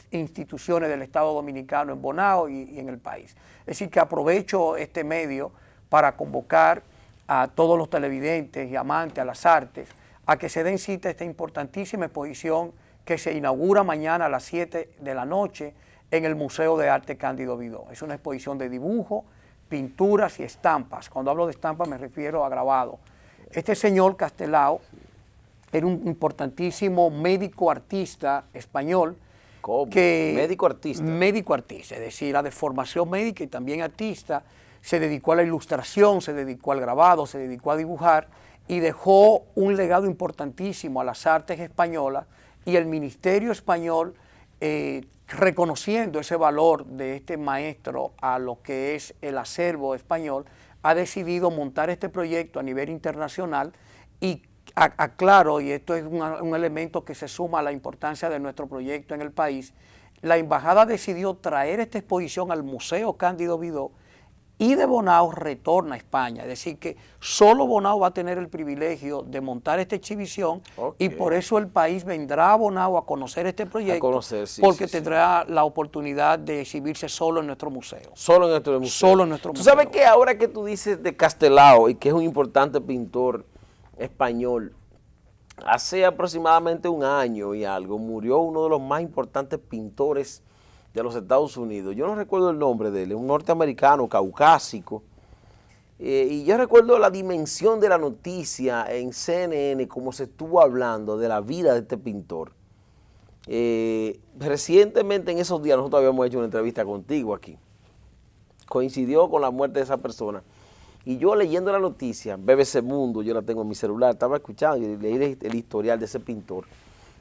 instituciones del Estado Dominicano en Bonao y en el país. Es decir, que aprovecho este medio para convocar a todos los televidentes y amantes a las artes a que se den cita a esta importantísima exposición que se inaugura mañana a las 7 de la noche en el Museo de Arte Cándido Vidó. Es una exposición de dibujo, pinturas y estampas. Cuando hablo de estampas me refiero a grabado. Este señor Castelao era un importantísimo médico artista español. ¿Cómo? ¿Médico artista? Médico artista, es decir, era de formación médica y también artista. Se dedicó a la ilustración, se dedicó al grabado, se dedicó a dibujar, y dejó un legado importantísimo a las artes españolas, y el Ministerio español, reconociendo ese valor de este maestro a lo que es el acervo español, ha decidido montar este proyecto a nivel internacional. Y aclaro, y esto es un elemento que se suma a la importancia de nuestro proyecto en el país, la embajada decidió traer esta exposición al Museo Cándido Vidó, y de Bonao retorna a España. Es decir, que solo Bonao va a tener el privilegio de montar esta exhibición, y por eso el país vendrá a Bonao a conocer este proyecto, porque tendrá la oportunidad de exhibirse solo en nuestro museo. Solo en nuestro museo. Solo en nuestro museo. Tú sabes que ahora que tú dices de Castelao, y que es un importante pintor español, hace aproximadamente un año y algo murió uno de los más importantes pintores de los Estados Unidos. Yo no recuerdo el nombre de él, es un norteamericano caucásico, y yo recuerdo la dimensión de la noticia en CNN, como se estuvo hablando de la vida de este pintor. Recientemente, en esos días, nosotros habíamos hecho una entrevista contigo aquí, coincidió con la muerte de esa persona, Y yo leyendo la noticia, BBC Mundo, yo la tengo en mi celular, estaba escuchando y leí el historial de ese pintor.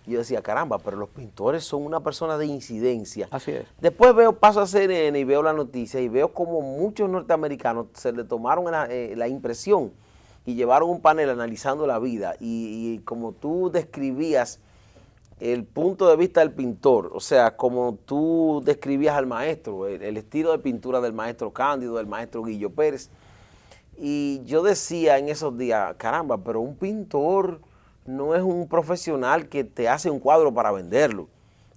Y yo decía, caramba, pero los pintores son una persona de incidencia. Así es. Después paso a CNN y veo la noticia y veo como muchos norteamericanos se le tomaron la impresión y llevaron un panel analizando la vida. Y como tú describías el punto de vista del pintor, o sea, como tú describías al maestro, el estilo de pintura del maestro Cándido, del maestro Guillo Pérez. Y yo decía en esos días, caramba, pero un pintor no es un profesional que te hace un cuadro para venderlo,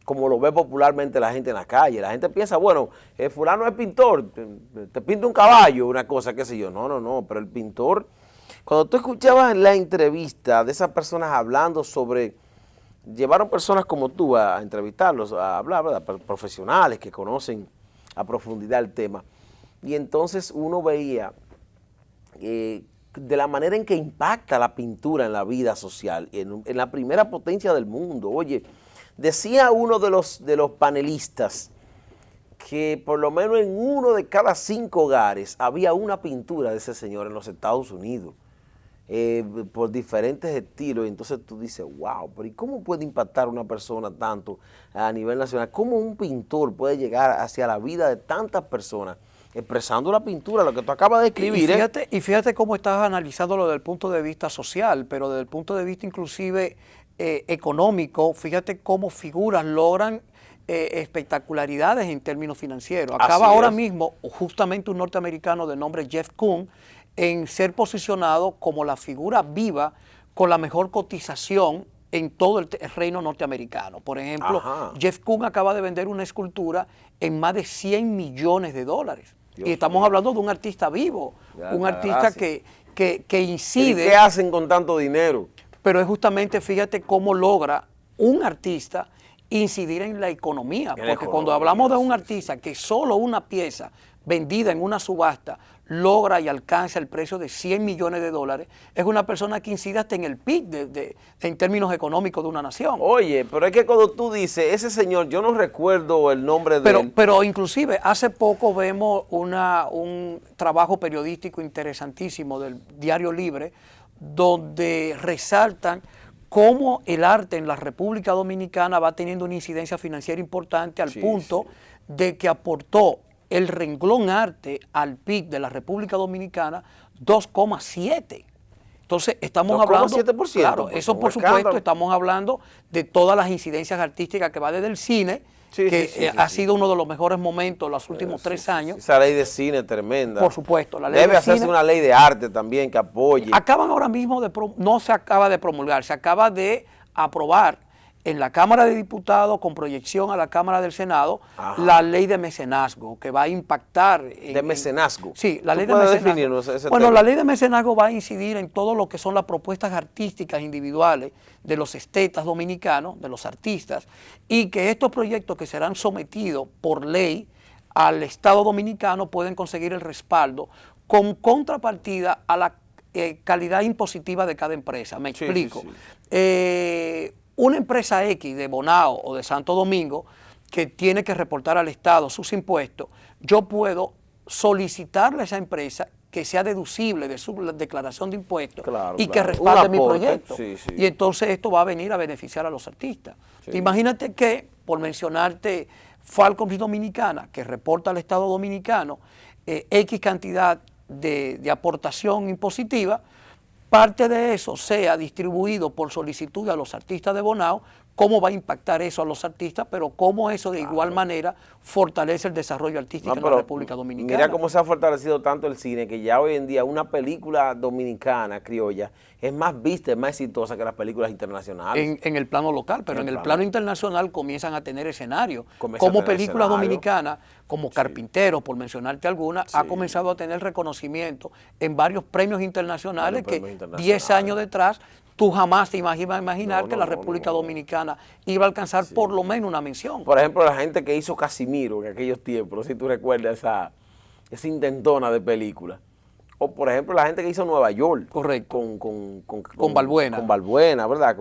como lo ve popularmente la gente en la calle. La gente piensa, bueno, fulano es pintor, te pinta un caballo, una cosa, qué sé yo. No, pero el pintor, cuando tú escuchabas la entrevista de esas personas hablando sobre, llevaron personas como tú a entrevistarlos, a hablar, ¿verdad? Profesionales que conocen a profundidad el tema, y entonces uno veía de la manera en que impacta la pintura en la vida social, en la primera potencia del mundo. Oye, decía uno de los panelistas que por lo menos en 1 de cada 5 hogares había una pintura de ese señor en los Estados Unidos, por diferentes estilos. Y entonces tú dices, wow, pero ¿y cómo puede impactar una persona tanto a nivel nacional? ¿Cómo un pintor puede llegar hacia la vida de tantas personas? Expresando la pintura, lo que tú acabas de escribir. Y fíjate cómo estás analizándolo desde el punto de vista social, pero desde el punto de vista inclusive económico. Fíjate cómo figuras logran espectacularidades en términos financieros. Acaba ahora mismo justamente un norteamericano de nombre Jeff Koons en ser posicionado como la figura viva con la mejor cotización en todo el reino norteamericano. Por ejemplo, Jeff Koons acaba de vender una escultura en más de $100 millones. Y estamos hablando de un artista vivo, un artista que incide. ¿Y qué hacen con tanto dinero? Pero es justamente, fíjate cómo logra un artista incidir en la economía. Porque cuando hablamos de un artista que solo una pieza vendida en una subasta logra y alcanza el precio de $100 millones, es una persona que incide hasta en el PIB en términos económicos de una nación. Oye, pero es que cuando tú dices, ese señor, yo no recuerdo el nombre de él. Pero inclusive hace poco vemos un trabajo periodístico interesantísimo del Diario Libre, donde resaltan cómo el arte en la República Dominicana va teniendo una incidencia financiera importante al punto de que aportó el renglón arte al PIB de la República Dominicana 2,7. Entonces estamos hablando, 2,7%, claro, eso por supuesto, estamos hablando de todas las incidencias artísticas que va desde el cine, que ha sido uno de los mejores momentos los últimos 3 años. Esa ley de cine tremenda. Por supuesto. La ley Debe de hacerse cine, una ley de arte también que apoye. Acaban ahora mismo no se acaba de promulgar, se acaba de aprobar en la Cámara de Diputados, con proyección a la Cámara del Senado, la ley de mecenazgo, que va a impactar. ¿De mecenazgo? Sí, la ley de mecenazgo. Bueno, la ley de mecenazgo va a incidir en todo lo que son las propuestas artísticas individuales de los estetas dominicanos, de los artistas, y que estos proyectos que serán sometidos por ley al Estado dominicano pueden conseguir el respaldo con contrapartida a la calidad impositiva de cada empresa. Me explico. Una empresa X de Bonao o de Santo Domingo que tiene que reportar al Estado sus impuestos, yo puedo solicitarle a esa empresa que sea deducible de su declaración de impuestos que respalde mi proyecto. Y entonces esto va a venir a beneficiar a los artistas. Imagínate que, por mencionarte Falcons Dominicana, que reporta al Estado Dominicano X cantidad de aportación impositiva, parte de eso sea distribuido por solicitud a los artistas de Bonao, cómo va a impactar eso a los artistas, pero cómo eso de igual manera fortalece el desarrollo artístico en la República Dominicana. Mira cómo se ha fortalecido tanto el cine, que ya hoy en día una película dominicana, criolla, es más vista, es más exitosa que las películas internacionales. En el plano local, pero en el plano internacional comienzan a tener escenarios. Como películas dominicanas, como Carpintero, por mencionarte alguna, ha comenzado a tener reconocimiento en varios premios internacionales que 10 años detrás tú jamás te ibas a imaginar que la República Dominicana iba a alcanzar por lo menos una mención. Por ejemplo, la gente que hizo Casimiro en aquellos tiempos, no sé si tú recuerdas esa intentona de película. O por ejemplo, la gente que hizo Nueva York. Correcto. Con Balbuena. Con Balbuena, ¿verdad?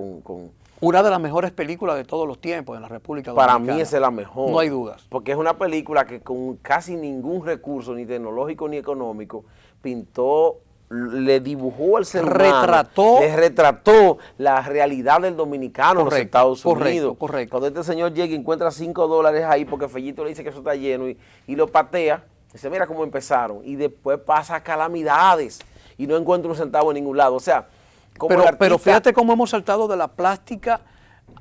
Una de las mejores películas de todos los tiempos en la República Para Dominicana. mí esa es la mejor. No hay dudas. Porque es una película que con casi ningún recurso, ni tecnológico ni económico, pintó, le dibujó al ser humano, le retrató la realidad del dominicano en los Estados Unidos. Correcto. Cuando este señor llega y encuentra $5 ahí porque Fellito le dice que eso está lleno y lo patea, dice, mira cómo empezaron. Y después pasa calamidades y no encuentra un centavo en ningún lado. O sea, pero fíjate cómo hemos saltado de la plástica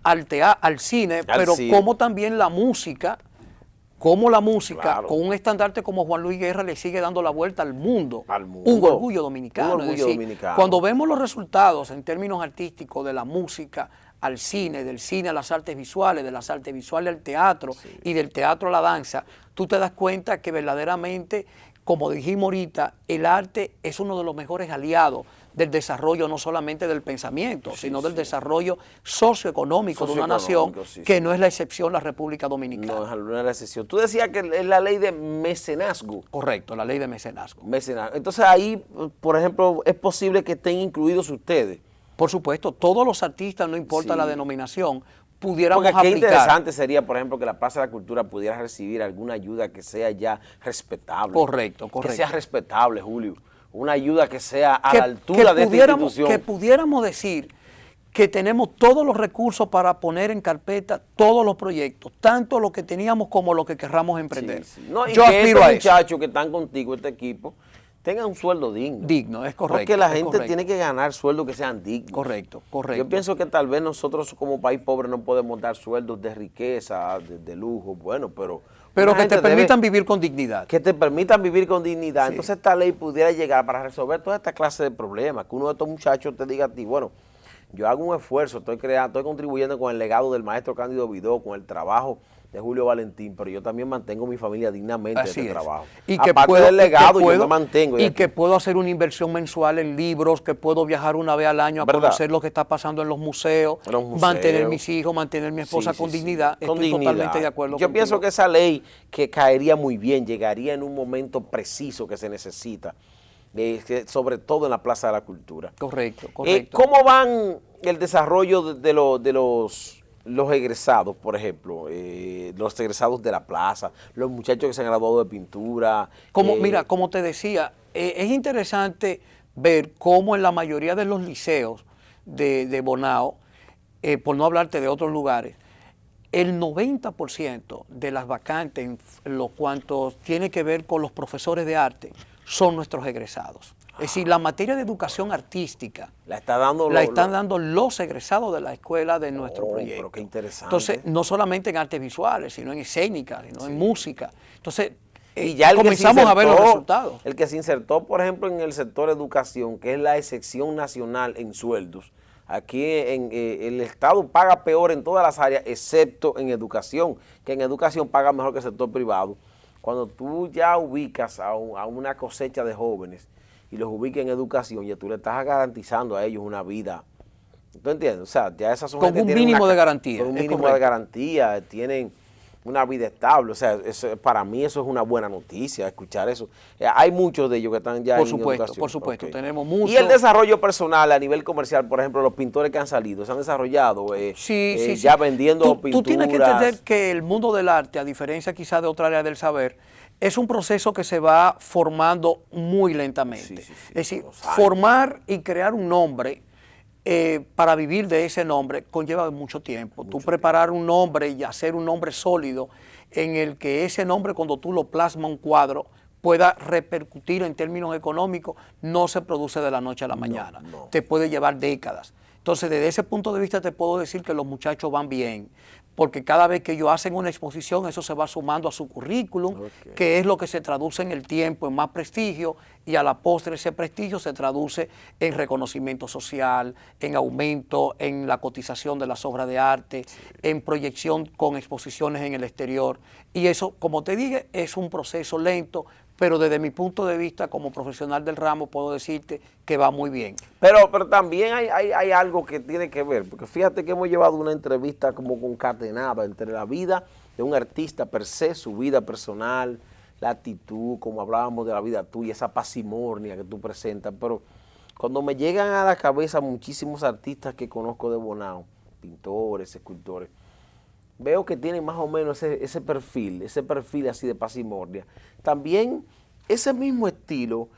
al cine, como también la música, claro, con un estandarte como Juan Luis Guerra le sigue dando la vuelta al mundo. Un orgullo dominicano. Cuando vemos los resultados en términos artísticos de la música al cine, del cine a las artes visuales, de las artes visuales al teatro y del teatro a la danza, tú te das cuenta que verdaderamente, como dijimos ahorita, el arte es uno de los mejores aliados del desarrollo no solamente del pensamiento, sino del desarrollo socioeconómico de una nación, que no es la excepción la República Dominicana. No es la excepción. Tú decías que es la ley de mecenazgo. Correcto, la ley de mecenazgo. Entonces ahí, por ejemplo, es posible que estén incluidos ustedes. Por supuesto, todos los artistas, no importa la denominación, pudiéramos aplicar. Qué interesante sería, por ejemplo, que la Plaza de la Cultura pudiera recibir alguna ayuda que sea ya respetable. Correcto. Que sea respetable, Julio. Una ayuda que sea a la altura de esta institución. Que pudiéramos decir que tenemos todos los recursos para poner en carpeta todos los proyectos, tanto lo que teníamos como lo que querramos emprender. No, yo aspiro a estos muchachos que están contigo, este equipo, tengan un sueldo digno. Digno, es correcto. Porque la gente tiene que ganar sueldos que sean dignos. Correcto. Yo pienso que tal vez nosotros como país pobre no podemos dar sueldos de riqueza, de lujo, bueno, pero que te permitan vivir con dignidad. Que te permitan vivir con dignidad. Sí. Entonces esta ley pudiera llegar para resolver toda esta clase de problemas. Que uno de estos muchachos te diga a ti, bueno, yo hago un esfuerzo, estoy contribuyendo con el legado del maestro Cándido Vidó, con el trabajo de Julio Valentín, pero yo también mantengo mi familia dignamente de este trabajo. Y que aparte del legado, yo me mantengo. Y que puedo hacer una inversión mensual en libros, que puedo viajar una vez al año a conocer lo que está pasando en los museos, mantener mis hijos, mantener mi esposa con dignidad. Estoy totalmente de acuerdo contigo. Yo pienso que esa ley que caería muy bien, llegaría en un momento preciso que se necesita, sobre todo en la Plaza de la Cultura. Correcto. ¿Cómo van el desarrollo de los egresados, por ejemplo, los egresados de la plaza, los muchachos que se han graduado de pintura? Mira, como te decía, es interesante ver cómo en la mayoría de los liceos de Bonao, por no hablarte de otros lugares, el 90% de las vacantes en lo cuanto tiene que ver con los profesores de arte son nuestros egresados. Es decir, la materia de educación artística la están dando los egresados de la escuela de nuestro proyecto. Pero qué interesante. Entonces, no solamente en artes visuales, sino en escénicas, sino en música. Entonces, y ya comenzamos a ver los resultados. El que se insertó, por ejemplo, en el sector educación, que es la excepción nacional en sueldos. Aquí el Estado paga peor en todas las áreas, excepto en educación, que en educación paga mejor que el sector privado. Cuando tú ya ubicas a una cosecha de jóvenes y los ubicas en educación, ya tú le estás garantizando a ellos una vida. ¿Tú entiendes? O sea, ya esas son con un mínimo de garantía. Con un mínimo de garantía, tienen una vida estable. O sea, para mí eso es una buena noticia, escuchar eso. Hay muchos de ellos que están ya en educación. Por supuesto, tenemos muchos. Y el desarrollo personal a nivel comercial, por ejemplo, los pintores que han salido, se han desarrollado ya vendiendo pinturas. Tú tienes que entender que el mundo del arte, a diferencia quizás de otra área del saber, es un proceso que se va formando muy lentamente. Es decir, formar y crear un nombre para vivir de ese nombre conlleva mucho tiempo. Tú preparar un nombre y hacer un nombre sólido en el que ese nombre, cuando tú lo plasmas en un cuadro, pueda repercutir en términos económicos, no se produce de la noche a la mañana. Te puede llevar décadas. Entonces, desde ese punto de vista te puedo decir que los muchachos van bien, porque cada vez que ellos hacen una exposición, eso se va sumando a su currículum, que es lo que se traduce en el tiempo en más prestigio, y a la postre ese prestigio se traduce en reconocimiento social, en aumento en la cotización de las obras de arte, en proyección con exposiciones en el exterior. Y eso, como te dije, es un proceso lento, pero desde mi punto de vista como profesional del ramo puedo decirte que va muy bien. Pero también hay algo que tiene que ver, porque fíjate que hemos llevado una entrevista como concatenada entre la vida de un artista per se, su vida personal, la actitud, como hablábamos de la vida tuya, esa pasimornia que tú presentas, pero cuando me llegan a la cabeza muchísimos artistas que conozco de Bonao, pintores, escultores, veo que tienen más o menos ese perfil así de pasimordia. También ese mismo estilo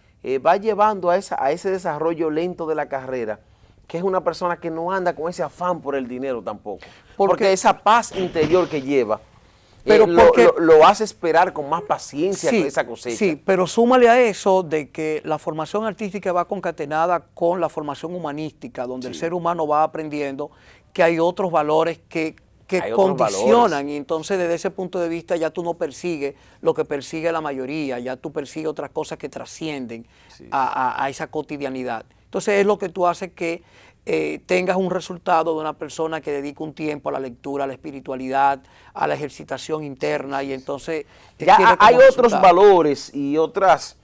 va llevando a ese desarrollo lento de la carrera, que es una persona que no anda con ese afán por el dinero tampoco. Porque esa paz interior que lleva, pero lo hace esperar con más paciencia que esa cosecha. Sí, pero súmale a eso de que la formación artística va concatenada con la formación humanística, donde el ser humano va aprendiendo que hay otros valores que condicionan, y entonces desde ese punto de vista ya tú no persigues lo que persigue la mayoría, ya tú persigues otras cosas que trascienden a esa cotidianidad. Entonces es lo que tú haces que tengas un resultado de una persona que dedica un tiempo a la lectura, a la espiritualidad, a la ejercitación interna, y entonces ya hay otros valores y otras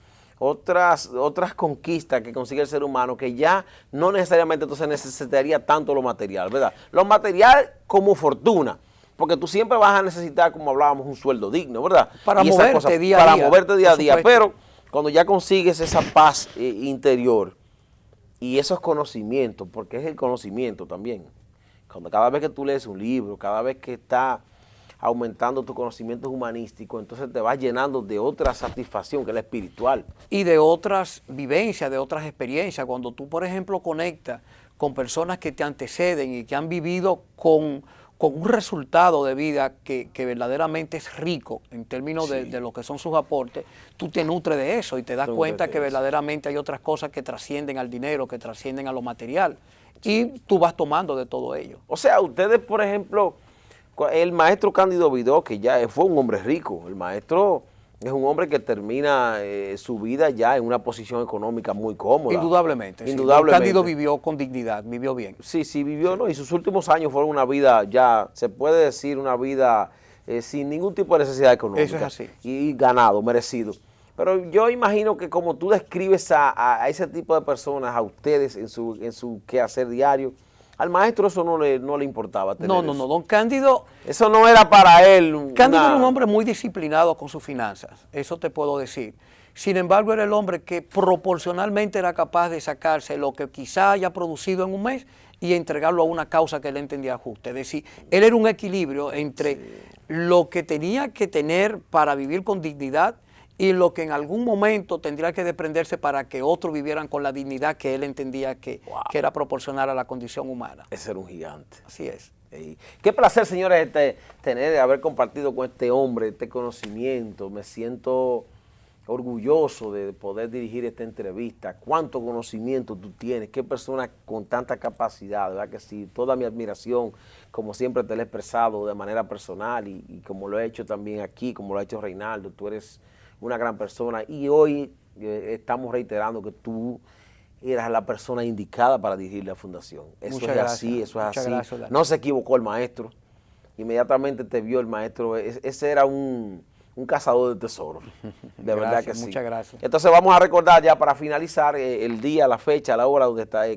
conquistas que consigue el ser humano que ya no necesariamente entonces necesitaría tanto lo material, ¿verdad? Lo material como fortuna, porque tú siempre vas a necesitar, como hablábamos, un sueldo digno, ¿verdad? Para moverte día a día, pero cuando ya consigues esa paz interior y esos conocimientos, porque es el conocimiento también, cuando cada vez que tú lees un libro, cada vez que está aumentando tus conocimientos humanísticos, entonces te vas llenando de otra satisfacción que es la espiritual. Y de otras vivencias, de otras experiencias. Cuando tú, por ejemplo, conectas con personas que te anteceden y que han vivido con un resultado de vida que verdaderamente es rico en términos de lo que son sus aportes, tú te nutres de eso y te das cuenta que verdaderamente hay otras cosas que trascienden al dinero, que trascienden a lo material. Y tú vas tomando de todo ello. O sea, ustedes, por ejemplo, el maestro Cándido Vidó, que ya fue un hombre rico, el maestro es un hombre que termina su vida ya en una posición económica muy cómoda. Indudablemente. Indudablemente. Cándido vivió con dignidad, vivió bien. Sí, vivió, ¿no? Y sus últimos años fueron una vida ya, se puede decir, una vida sin ningún tipo de necesidad económica. Eso es así. Y ganado, merecido. Pero yo imagino que como tú describes a ese tipo de personas, a ustedes en su quehacer diario, al maestro eso no le importaba tener No, don Cándido... Eso no era para él. Cándido era un hombre muy disciplinado con sus finanzas, eso te puedo decir. Sin embargo, era el hombre que proporcionalmente era capaz de sacarse lo que quizá haya producido en un mes y entregarlo a una causa que él entendía justa. Es decir, él era un equilibrio entre lo que tenía que tener para vivir con dignidad y lo que en algún momento tendría que desprenderse para que otros vivieran con la dignidad que él entendía que era proporcional a la condición humana. Ese era un gigante. Así es. Qué placer, señores, haber compartido con este hombre, este conocimiento. Me siento orgulloso de poder dirigir esta entrevista. Cuánto conocimiento tú tienes, qué persona con tanta capacidad, ¿verdad que sí? Toda mi admiración, como siempre te lo he expresado de manera personal y como lo he hecho también aquí, como lo ha hecho Reinaldo, tú eres una gran persona y hoy estamos reiterando que tú eras la persona indicada para dirigir la fundación. Eso es así, eso es así. Gracias. No se equivocó el maestro, inmediatamente te vio el maestro, ese era un cazador de tesoros, de verdad que sí. Muchas gracias. Entonces vamos a recordar ya para finalizar el día, la fecha, la hora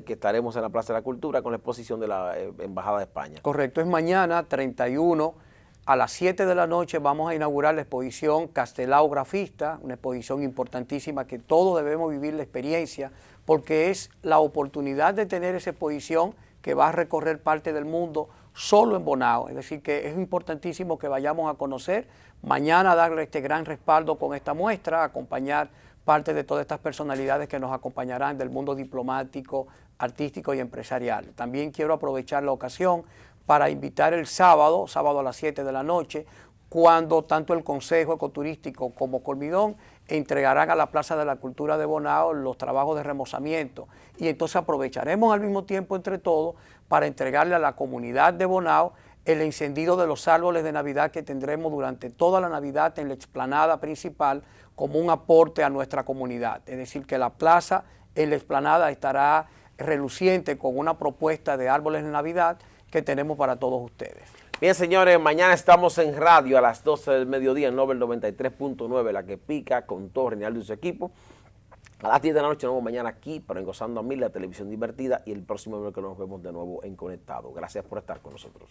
que estaremos en la Plaza de la Cultura con la exposición de la Embajada de España. Correcto, es mañana 31 a las 7 de la noche vamos a inaugurar la exposición Castelao Grafista, una exposición importantísima que todos debemos vivir la experiencia porque es la oportunidad de tener esa exposición que va a recorrer parte del mundo solo en Bonao. Es decir, que es importantísimo que vayamos a conocer, mañana darle este gran respaldo con esta muestra, acompañar parte de todas estas personalidades que nos acompañarán del mundo diplomático, artístico y empresarial. También quiero aprovechar la ocasión para invitar el sábado a las 7 de la noche, cuando tanto el Consejo Ecoturístico como Colmidón entregarán a la Plaza de la Cultura de Bonao los trabajos de remozamiento. Y entonces aprovecharemos al mismo tiempo entre todos para entregarle a la comunidad de Bonao el encendido de los árboles de Navidad que tendremos durante toda la Navidad en la explanada principal como un aporte a nuestra comunidad. Es decir, que la plaza en la explanada estará reluciente con una propuesta de árboles de Navidad que tenemos para todos ustedes. Bien, señores, mañana estamos en radio a las 12 del mediodía en Nobel 93.9, la que pica con todo Reinaldo y su equipo. A las 10 de la noche nos vemos mañana aquí, pero en Gozando a Mil, la televisión divertida, y el próximo miércoles nos vemos de nuevo en Conectado. Gracias por estar con nosotros.